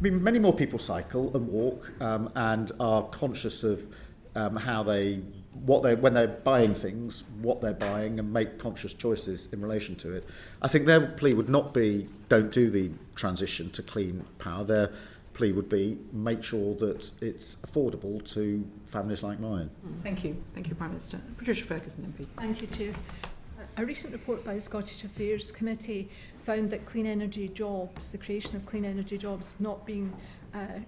many more people cycle and walk and are conscious of when they're buying things, what they're buying, and make conscious choices in relation to it. I think their plea would not be don't do the transition to clean power. Their plea would be make sure that it's affordable to families like mine. Thank you, Prime Minister. Patricia Ferguson, MP. Thank you, Chair. A recent report by the Scottish Affairs Committee found that clean energy jobs, the creation of clean energy jobs, not being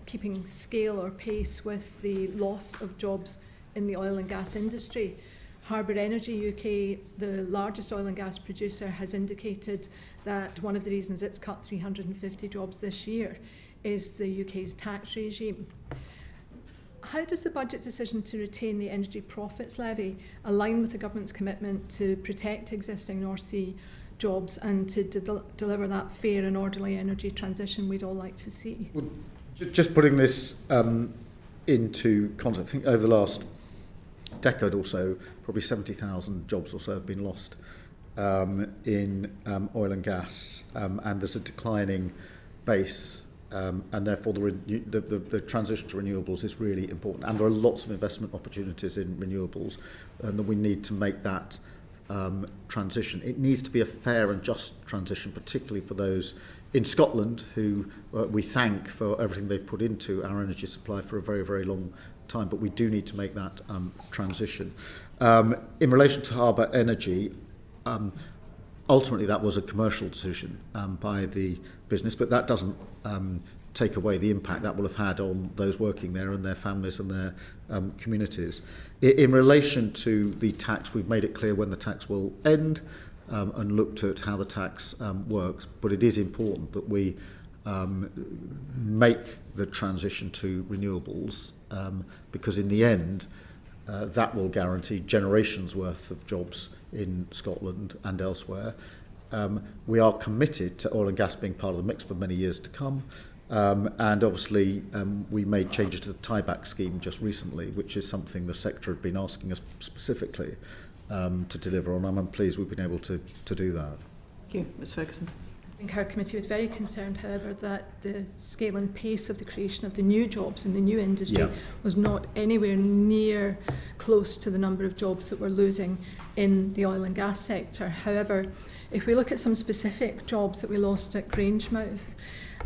keeping scale or pace with the loss of jobs in the oil and gas industry. Harbour Energy UK, the largest oil and gas producer, has indicated that one of the reasons it's cut 350 jobs this year is the UK's tax regime. How does the budget decision to retain the energy profits levy align with the government's commitment to protect existing North Sea jobs and to deliver that fair and orderly energy transition we'd all like to see? Well, just putting this into context, I think over the last decade or so, probably 70,000 jobs or so have been lost in oil and gas, and there's a declining base, and therefore the transition to renewables is really important. And there are lots of investment opportunities in renewables, and that we need to make that transition. It needs to be a fair and just transition, particularly for those in Scotland who we thank for everything they've put into our energy supply for a very, very long time, but we do need to make that transition. In relation to Harbour Energy, ultimately that was a commercial decision by the business, but that doesn't take away the impact that will have had on those working there and their families and their communities. In relation to the tax, we've made it clear when the tax will end and looked at how the tax works, but it is important that we make the transition to renewables because in the end that will guarantee generations worth of jobs in Scotland and elsewhere. We are committed to oil and gas being part of the mix for many years to come, and obviously we made changes to the tieback scheme just recently, which is something the sector had been asking us specifically to deliver on. I'm pleased we've been able to do that. Thank you. Ms Ferguson. I think our committee was very concerned, however, that the scale and pace of the creation of the new jobs in the new industry was not anywhere near close to the number of jobs that we're losing in the oil and gas sector. However, if we look at some specific jobs that we lost at Grangemouth,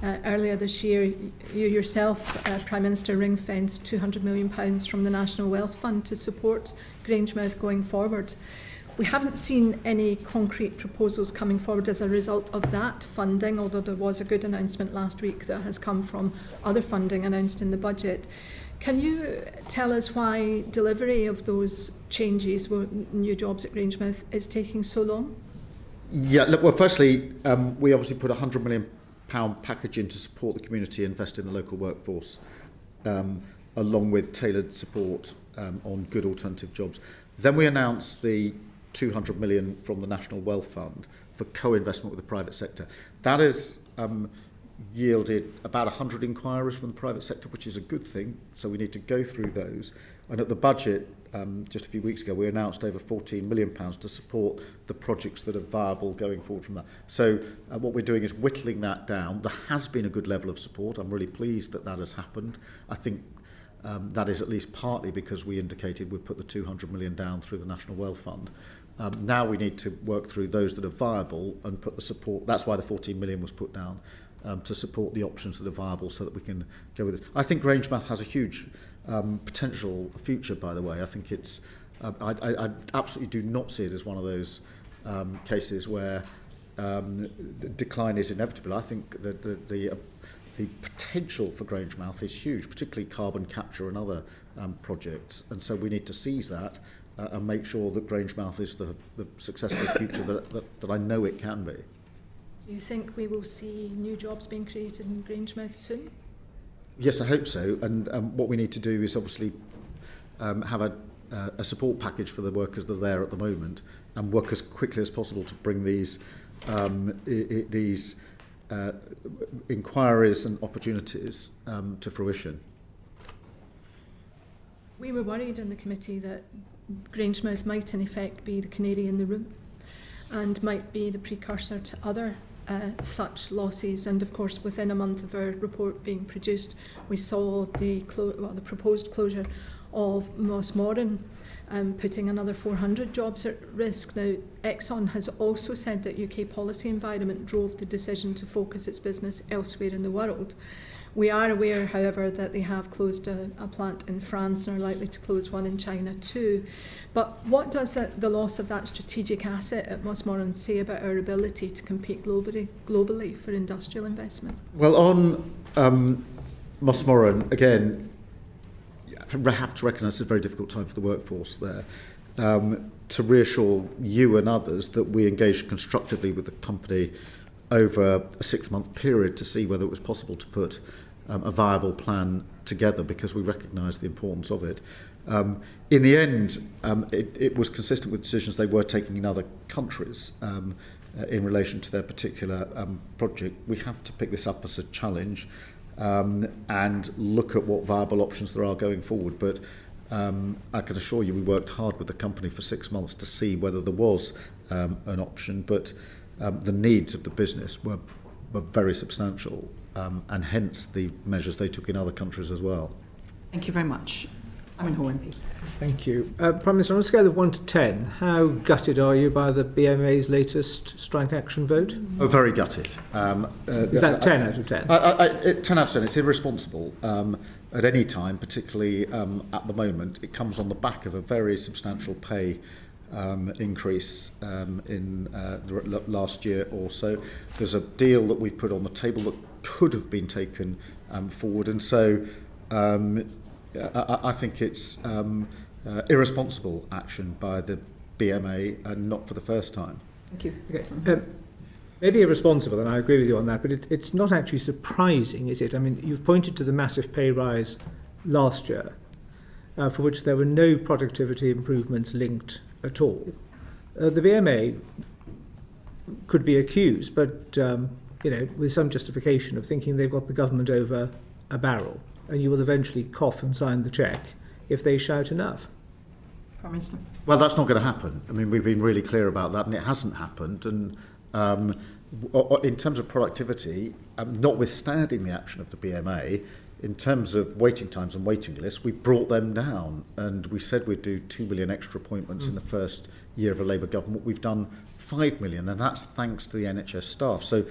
earlier this year, you yourself, Prime Minister, ring-fenced £200 million from the National Wealth Fund to support Grangemouth going forward. We haven't seen any concrete proposals coming forward as a result of that funding, although there was a good announcement last week that has come from other funding announced in the budget. Can you tell us why delivery of those changes, new jobs at Grangemouth, is taking so long? Yeah, look, well, firstly, we obviously put £100 million package in to support the community, invest in the local workforce, along with tailored support on good alternative jobs. Then we announced the 200 million from the National Wealth Fund for co-investment with the private sector. That has yielded about 100 inquiries from the private sector, which is a good thing. So we need to go through those. And at the budget, just a few weeks ago, we announced over £14 million to support the projects that are viable going forward from that. So what we're doing is whittling that down. There has been a good level of support. I'm really pleased that that has happened. I think that is at least partly because we indicated we'd put the 200 million down through the National Wealth Fund. Now we need to work through those that are viable and put the support. That's why the 14 million was put down, to support the options that are viable so that we can go with it. I think Grangemouth has a huge potential future, by the way. I think it's, I absolutely do not see it as one of those cases where decline is inevitable. I think that the potential for Grangemouth is huge, particularly carbon capture and other projects. And so we need to seize that and make sure that Grangemouth is the successful future that I know it can be. Do you think we will see new jobs being created in Grangemouth soon? Yes, I hope so. And what we need to do is obviously have a support package for the workers that are there at the moment and work as quickly as possible to bring these inquiries and opportunities to fruition. We were worried in the committee that Grangemouth might in effect be the canary in the room and might be the precursor to other such losses. And of course, within a month of our report being produced, we saw the proposed closure of Mossmoran, putting another 400 jobs at risk. Now, Exxon has also said that UK policy environment drove the decision to focus its business elsewhere in the world. We are aware, however, that they have closed a plant in France and are likely to close one in China too. But what does the loss of that strategic asset at Mossmoran say about our ability to compete globally for industrial investment? Well, on Mossmoran, again, I have to recognise it's a very difficult time for the workforce there. to reassure you and others that we engaged constructively with the company over a 6-month period to see whether it was possible to put a viable plan together, because we recognise the importance of it. In the end, it was consistent with decisions they were taking in other countries in relation to their particular project. We have to pick this up as a challenge and look at what viable options there are going forward. But I can assure you we worked hard with the company for 6 months to see whether there was an option, but the needs of the business were very substantial, and hence the measures they took in other countries as well. Thank you very much. Simon Hall MP. Thank you. Prime Minister, on a scale of 1 to 10, how gutted are you by the BMA's latest strike action vote? Oh, very gutted. Is that 10 out of 10? 10 out of 10. It's irresponsible at any time, particularly at the moment. It comes on the back of a very substantial pay increase in the last year or so. There's a deal that we've put on the table that could have been taken forward, and so I think it's irresponsible action by the BMA, and not for the first time. Thank you. Okay. Maybe irresponsible, and I agree with you on that, but it's not actually surprising, is it? I mean, you've pointed to the massive pay rise last year, for which there were no productivity improvements linked at all. The BMA could be accused, but with some justification, of thinking they've got the government over a barrel, and you will eventually cough and sign the cheque if they shout enough. Prime Minister. Well, that's not going to happen. I mean, we've been really clear about that, and it hasn't happened. And in terms of productivity, notwithstanding the action of the BMA, in terms of waiting times and waiting lists, we brought them down, and we said we'd do 2 million extra appointments in the first year of a Labour government. We've done 5 million, and that's thanks to the NHS staff. So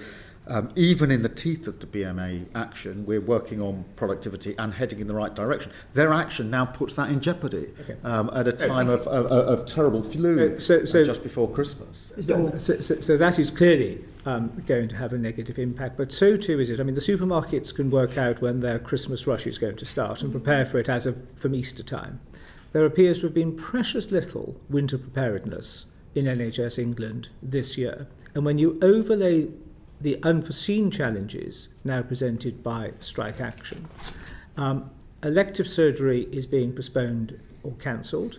even in the teeth of the BMA action, we're working on productivity and heading in the right direction. Their action now puts that in jeopardy at a time of terrible flu just before Christmas. So that is clearly going to have a negative impact, but so too is it. I mean, the supermarkets can work out when their Christmas rush is going to start and prepare for it from Easter time. There appears to have been precious little winter preparedness in NHS England this year, and when you overlay the unforeseen challenges now presented by strike action, elective surgery is being postponed or cancelled.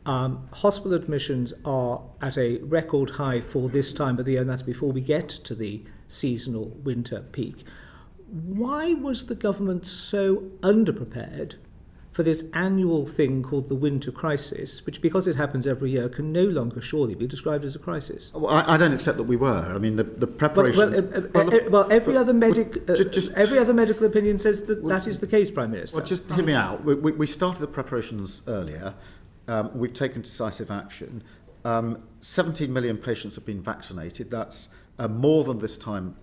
Hospital admissions are at a record high for this time of the year, and that's before we get to the seasonal winter peak. Why was the government so underprepared for this annual thing called the winter crisis, which, because it happens every year, can no longer surely be described as a crisis? Well, I don't accept that we were. I mean, the preparation... Every other medical opinion says that is the case, Prime Minister. Well, just hear me out. We started the preparations earlier. We've taken decisive action. 17 million patients have been vaccinated. That's more than this time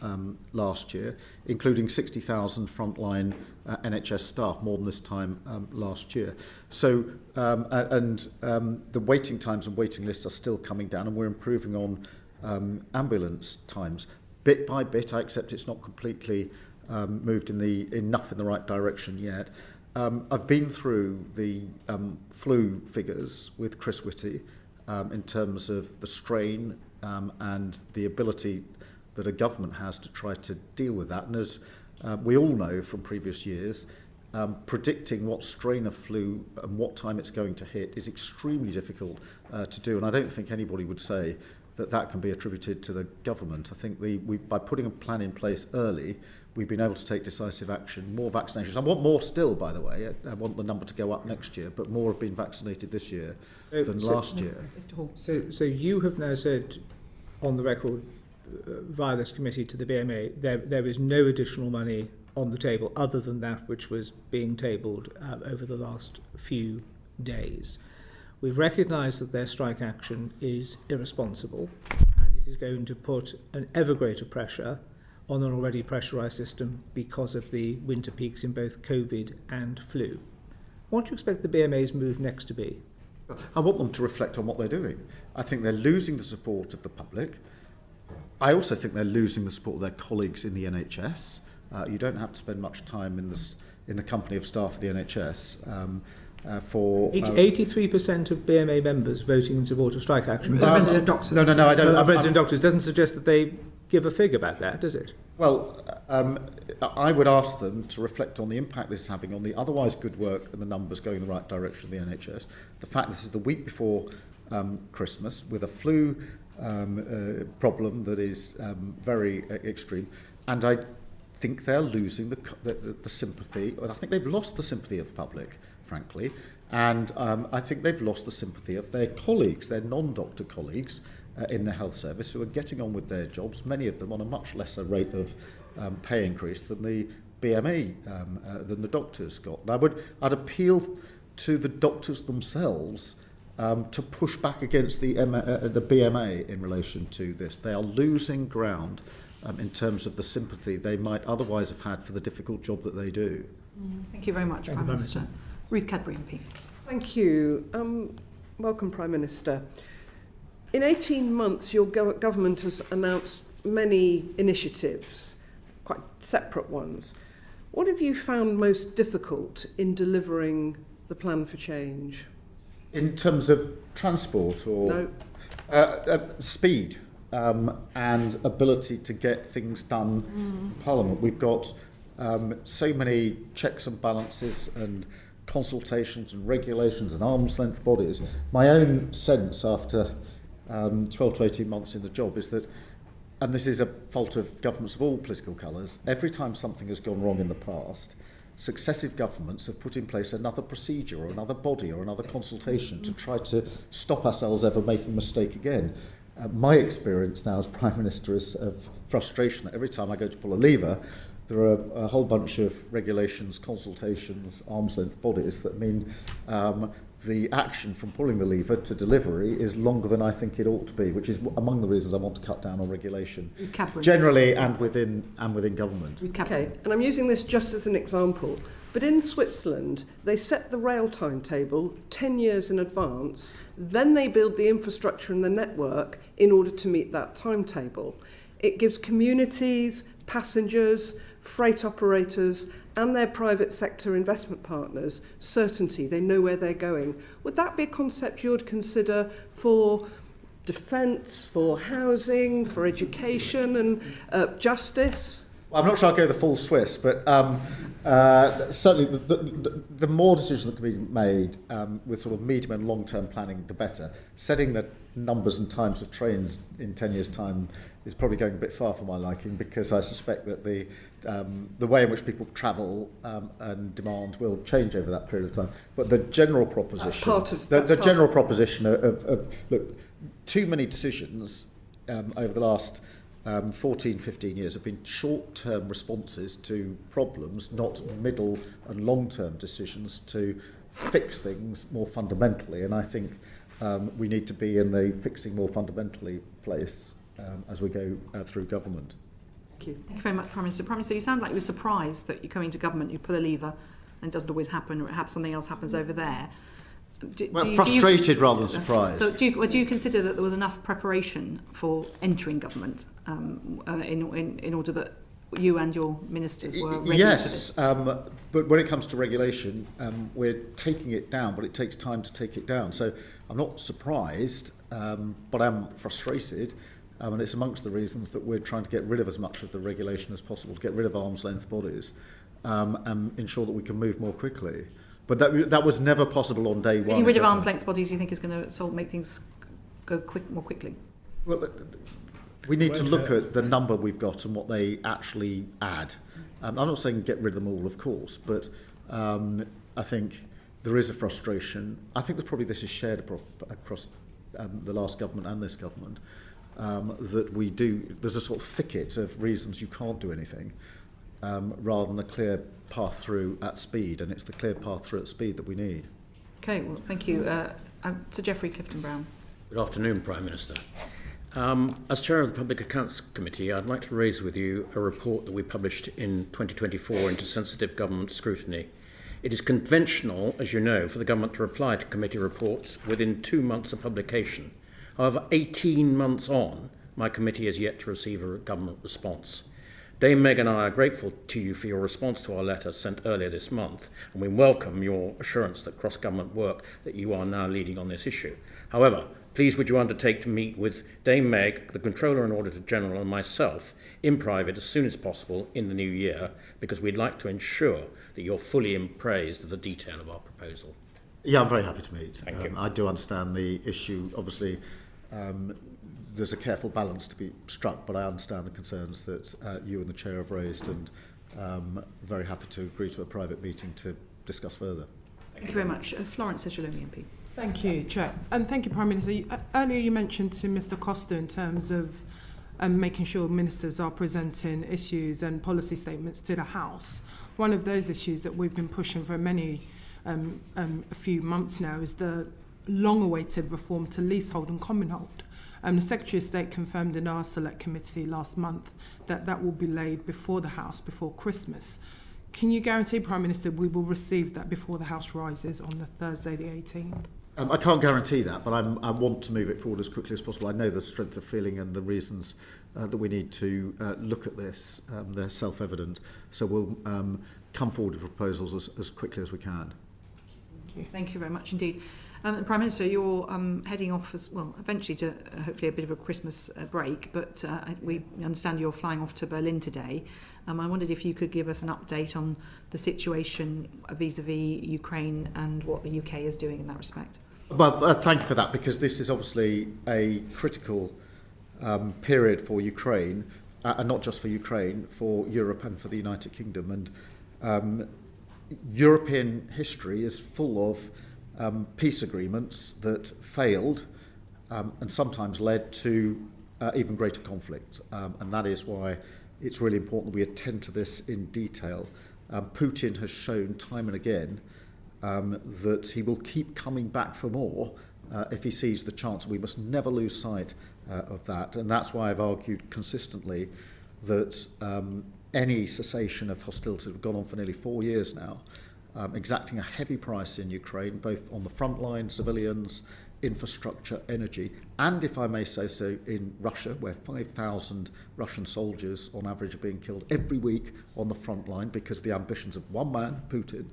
last year, including 60,000 frontline NHS staff, more than this time last year. So, the waiting times and waiting lists are still coming down, and we're improving on ambulance times. Bit by bit, I accept it's not completely moved enough in the right direction yet. I've been through the flu figures with Chris Whitty in terms of the strain and the ability that a government has to try to deal with that. And as we all know from previous years, predicting what strain of flu and what time it's going to hit is extremely difficult to do. And I don't think anybody would say that can be attributed to the government. I think by putting a plan in place early, we've been able to take decisive action, more vaccinations. I want more still, by the way. I want the number to go up next year, but more have been vaccinated this year than last year. So you have now said on the record via this committee to the BMA there is no additional money on the table other than that which was being tabled over the last few days. We've recognised that their strike action is irresponsible, and it is going to put an ever greater pressure on an already pressurised system because of the winter peaks in both COVID and flu. What do you expect the BMA's move next to be? I want them to reflect on what they're doing. I think they're losing the support of the public. I also think they're losing the support of their colleagues in the NHS. You don't have to spend much time in the company of staff of the NHS for... 83% of BMA members voting in support of strike action. Resident doctors. No, I don't... Resident doctors doesn't suggest that they give a fig about that, does it? Well, I would ask them to reflect on the impact this is having on the otherwise good work and the numbers going in the right direction of the NHS. The fact this is the week before Christmas with a flu problem that is very extreme, and I think they're losing the sympathy. I think they've lost the sympathy of the public, frankly, and I think they've lost the sympathy of their colleagues, their non-doctor colleagues in the health service, who are getting on with their jobs, many of them on a much lesser rate of pay increase than the BMA, than the doctors got. And I'd appeal to the doctors themselves to push back against the BMA in relation to this. They are losing ground in terms of the sympathy they might otherwise have had for the difficult job that they do. Thank you very much, Prime Minister. Ruth Cadbury MP. Thank you. Welcome, Prime Minister. In 18 months, your government has announced many initiatives, quite separate ones. What have you found most difficult in delivering the plan for change? In terms of transport or speed and ability to get things done in Parliament. We've got so many checks and balances and consultations and regulations and arm's length bodies. My own sense after 12 to 18 months in the job is that, and this is a fault of governments of all political colours, every time something has gone wrong in the past, successive governments have put in place another procedure or another body or another consultation to try to stop ourselves ever making a mistake again. My experience now as Prime Minister is of frustration that every time I go to pull a lever, there are a whole bunch of regulations, consultations, arm's length bodies that mean the action from pulling the lever to delivery is longer than I think it ought to be, which is among the reasons I want to cut down on regulation, generally and within government. Okay, and I'm using this just as an example, but in Switzerland, they set the rail timetable 10 years in advance, then they build the infrastructure and the network in order to meet that timetable. It gives communities, passengers, freight operators and their private sector investment partners certainty. They know where they're going. Would that be a concept you would consider for defence, for housing, for education and justice? Well, I'm not sure I'll go the full Swiss, but certainly the more decisions that can be made with sort of medium and long-term planning, the better. Setting the numbers and times of trains in 10 years' time is probably going a bit far for my liking, because I suspect that the way in which people travel and demand will change over that period of time. But the general proposition, of look, too many decisions over the last 14, 15 years have been short-term responses to problems, not middle and long-term decisions to fix things more fundamentally. And I think we need to be in the fixing more fundamentally place as we go through government. Thank you. Thank you very much, Prime Minister. Prime Minister, you sound like you were surprised that you come into government, you pull a lever, and it doesn't always happen, or perhaps something else happens over there. Frustrated rather than surprised. So do you consider that there was enough preparation for entering government in order that you and your ministers were ready for this? Yes, but when it comes to regulation, we're taking it down, but it takes time to take it down. So I'm not surprised, but I'm frustrated. And it's amongst the reasons that we're trying to get rid of as much of the regulation as possible, to get rid of arm's length bodies and ensure that we can move more quickly. But that was never possible on day one. Getting rid of arm's length bodies, you think, is going to make things go more quickly? Well, we need to look at the number we've got and what they actually add. I'm not saying get rid of them all, of course, but I think there is a frustration. I think this is shared across the last government and this government, that there's a sort of thicket of reasons you can't do anything, rather than a clear path through at speed, and it's the clear path through at speed that we need. Okay, well, thank you. Sir Geoffrey Clifton-Brown. Good afternoon, Prime Minister. As Chair of the Public Accounts Committee, I'd like to raise with you a report that we published in 2024 into sensitive government scrutiny. It is conventional, as you know, for the government to reply to committee reports within 2 months of publication. However, 18 months on, my committee has yet to receive a government response. Dame Meg and I are grateful to you for your response to our letter sent earlier this month, and we welcome your assurance that cross-government work that you are now leading on this issue. However, please would you undertake to meet with Dame Meg, the Controller and Auditor General, and myself in private as soon as possible in the new year, because we'd like to ensure that you're fully appraised of the detail of our proposal. Yeah, I'm very happy to meet. Thank you. I do understand the issue. Obviously, there's a careful balance to be struck, but I understand the concerns that you and the Chair have raised, and very happy to agree to a private meeting to discuss further. Thank you very much. Florence Eshalomi MP. Thank you, Chair. And thank you, Prime Minister. Earlier you mentioned to Mr Costa in terms of making sure ministers are presenting issues and policy statements to the House. One of those issues that we've been pushing for a few months now is the long-awaited reform to leasehold and commonhold. The Secretary of State confirmed in our Select Committee last month that that will be laid before the House before Christmas. Can you guarantee, Prime Minister, we will receive that before the House rises on the Thursday the 18th? I can't guarantee that, but I want to move it forward as quickly as possible. I know the strength of feeling and the reasons that we need to look at this. They're self-evident. So we'll come forward with proposals as quickly as we can. Thank you very much indeed. Prime Minister, you're heading off as well, eventually to hopefully a bit of a Christmas break, but we understand you're flying off to Berlin today. I wondered if you could give us an update on the situation vis-à-vis Ukraine and what the UK is doing in that respect. Well, thank you for that, because this is obviously a critical period for Ukraine, and not just for Ukraine, for Europe and for the United Kingdom. And European history is full of peace agreements that failed and sometimes led to even greater conflict. And that is why it's really important that we attend to this in detail. Putin has shown time and again that he will keep coming back for more if he sees the chance. We must never lose sight of that. And that's why I've argued consistently that any cessation of hostilities have gone on for nearly 4 years now, exacting a heavy price in Ukraine, both on the front line, civilians, infrastructure, energy, and, if I may say so, in Russia, where 5,000 Russian soldiers on average are being killed every week on the front line because of the ambitions of one man, Putin.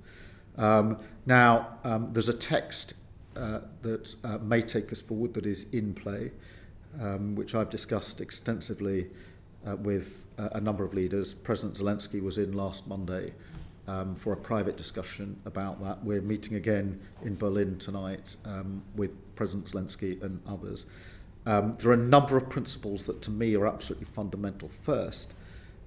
There's a text that may take us forward that is in play, which I've discussed extensively with a number of leaders. President Zelensky was in last Monday for a private discussion about that. We're meeting again in Berlin tonight with President Zelensky and others. There are a number of principles that to me are absolutely fundamental. First,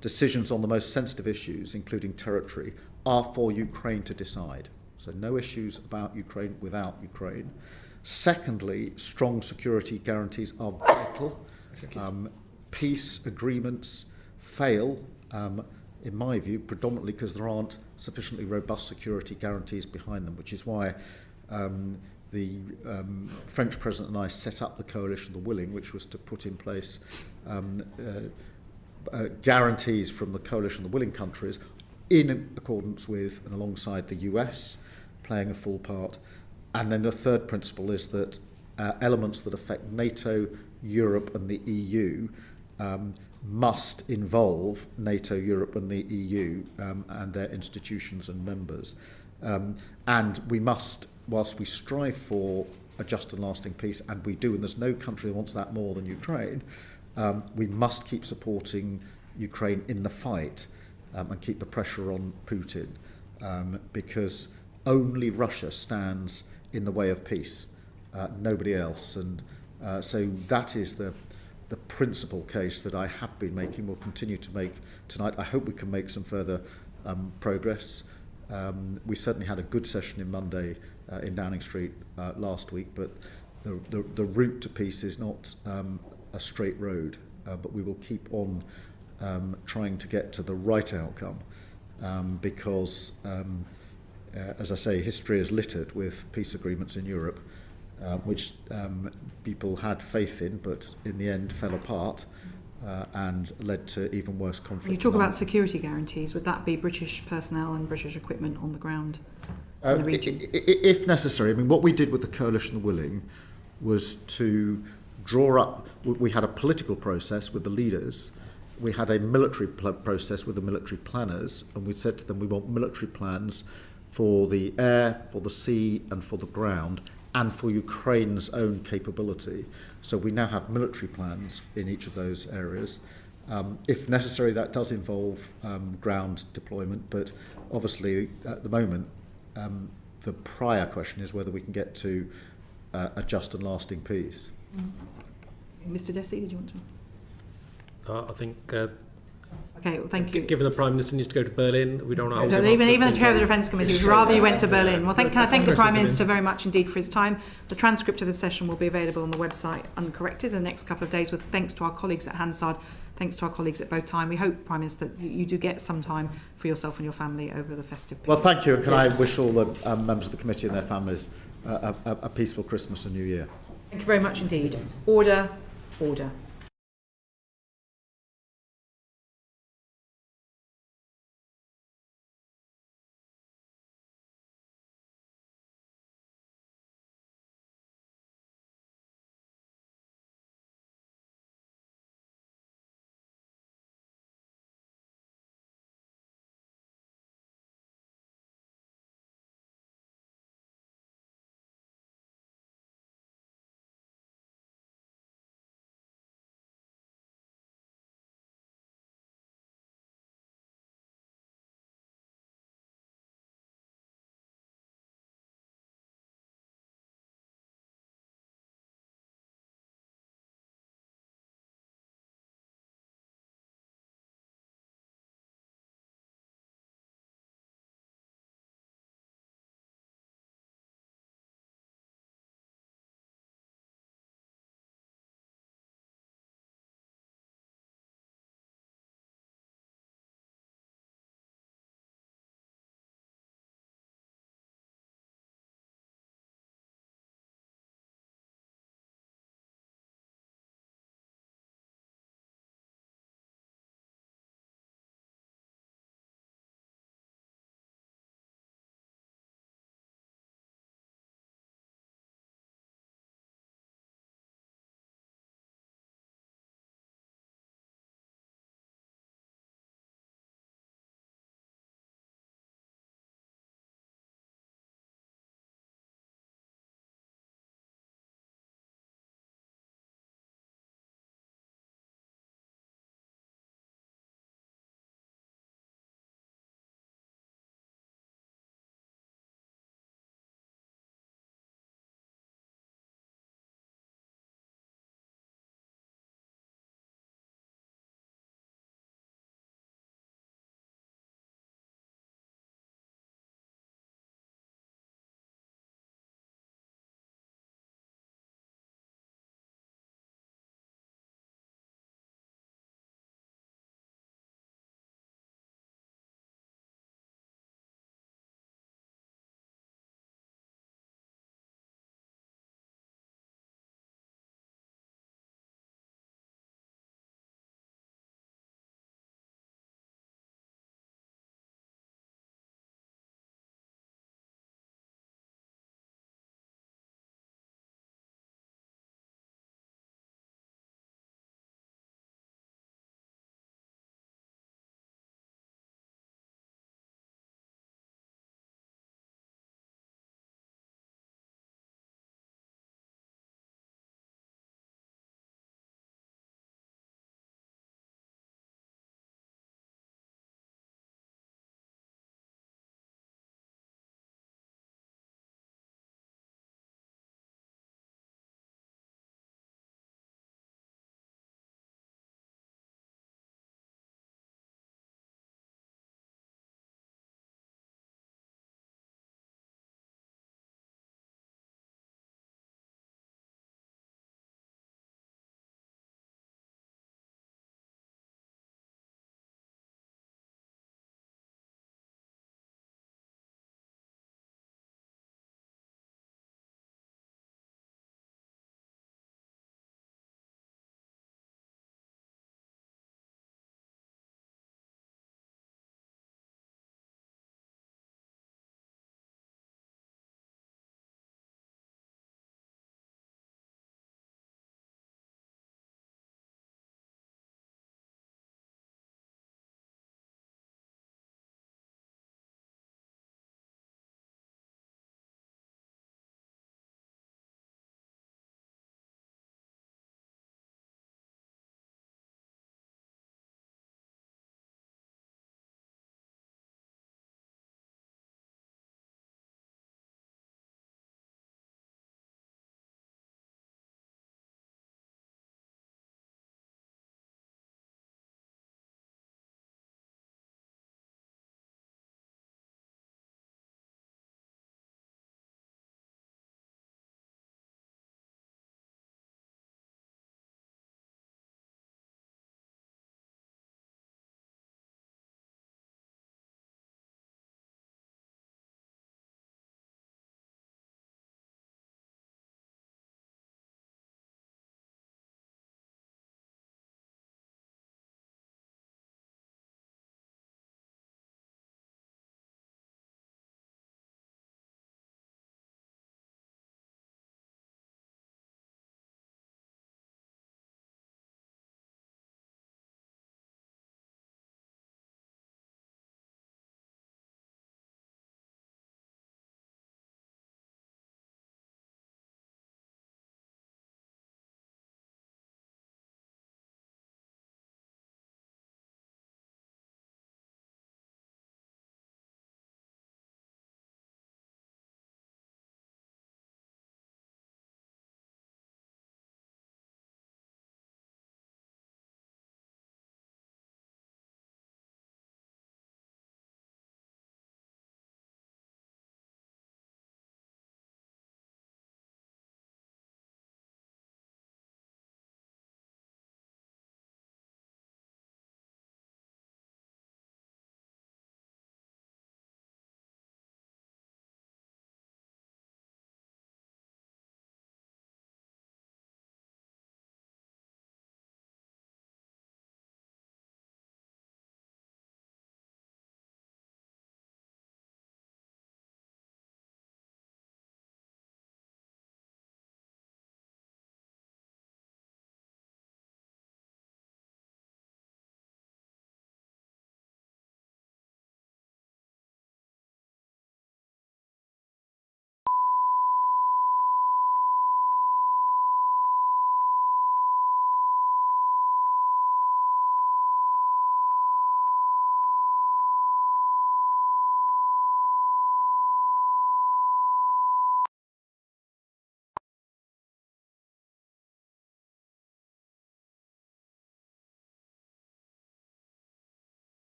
decisions on the most sensitive issues, including territory, are for Ukraine to decide. So no issues about Ukraine without Ukraine. Secondly, strong security guarantees are vital. Peace agreements fail, in my view, predominantly because there aren't sufficiently robust security guarantees behind them, which is why the French President and I set up the Coalition of the Willing, which was to put in place guarantees from the Coalition of the Willing countries in accordance with and alongside the US playing a full part. And then the third principle is that elements that affect NATO, Europe and the EU must involve NATO, Europe and the EU and their institutions and members. And we must, whilst we strive for a just and lasting peace, and we do, and there's no country that wants that more than Ukraine, we must keep supporting Ukraine in the fight and keep the pressure on Putin, because only Russia stands in the way of peace, nobody else. And so that is the principal case that I have been making, will continue to make tonight. I hope we can make some further progress. We certainly had a good session in Monday in Downing Street last week, but the route to peace is not a straight road, but we will keep on trying to get to the right outcome, because, as I say, history is littered with peace agreements in Europe, which people had faith in, but in the end fell apart and led to even worse conflict. You talk about security guarantees. Would that be British personnel and British equipment on the ground in the region? If necessary. I mean, what we did with the Coalition of the Willing was to draw up. We had a political process with the leaders we had a military process with the military planners, and we said to them we want military plans for the air, for the sea and for the ground, and for Ukraine's own capability. So we now have military plans in each of those areas. If necessary, that does involve ground deployment, but obviously at the moment the prior question is whether we can get to a just and lasting peace. Mr. Dessy, did you want to? I think... Okay, well, thank you. Given the Prime Minister needs to go to Berlin, we don't know. Even the Chair of the Defence Committee would rather you went to Berlin. Well, can I thank the Prime Minister very much indeed for his time. The transcript of the session will be available on the website uncorrected in the next couple of days, with thanks to our colleagues at Hansard, thanks to our colleagues at Bow Time. We hope, Prime Minister, that you do get some time for yourself and your family over the festive period. Well, thank you, and can I wish all the members of the committee and their families a peaceful Christmas and New Year. Thank you very much indeed. Order, order.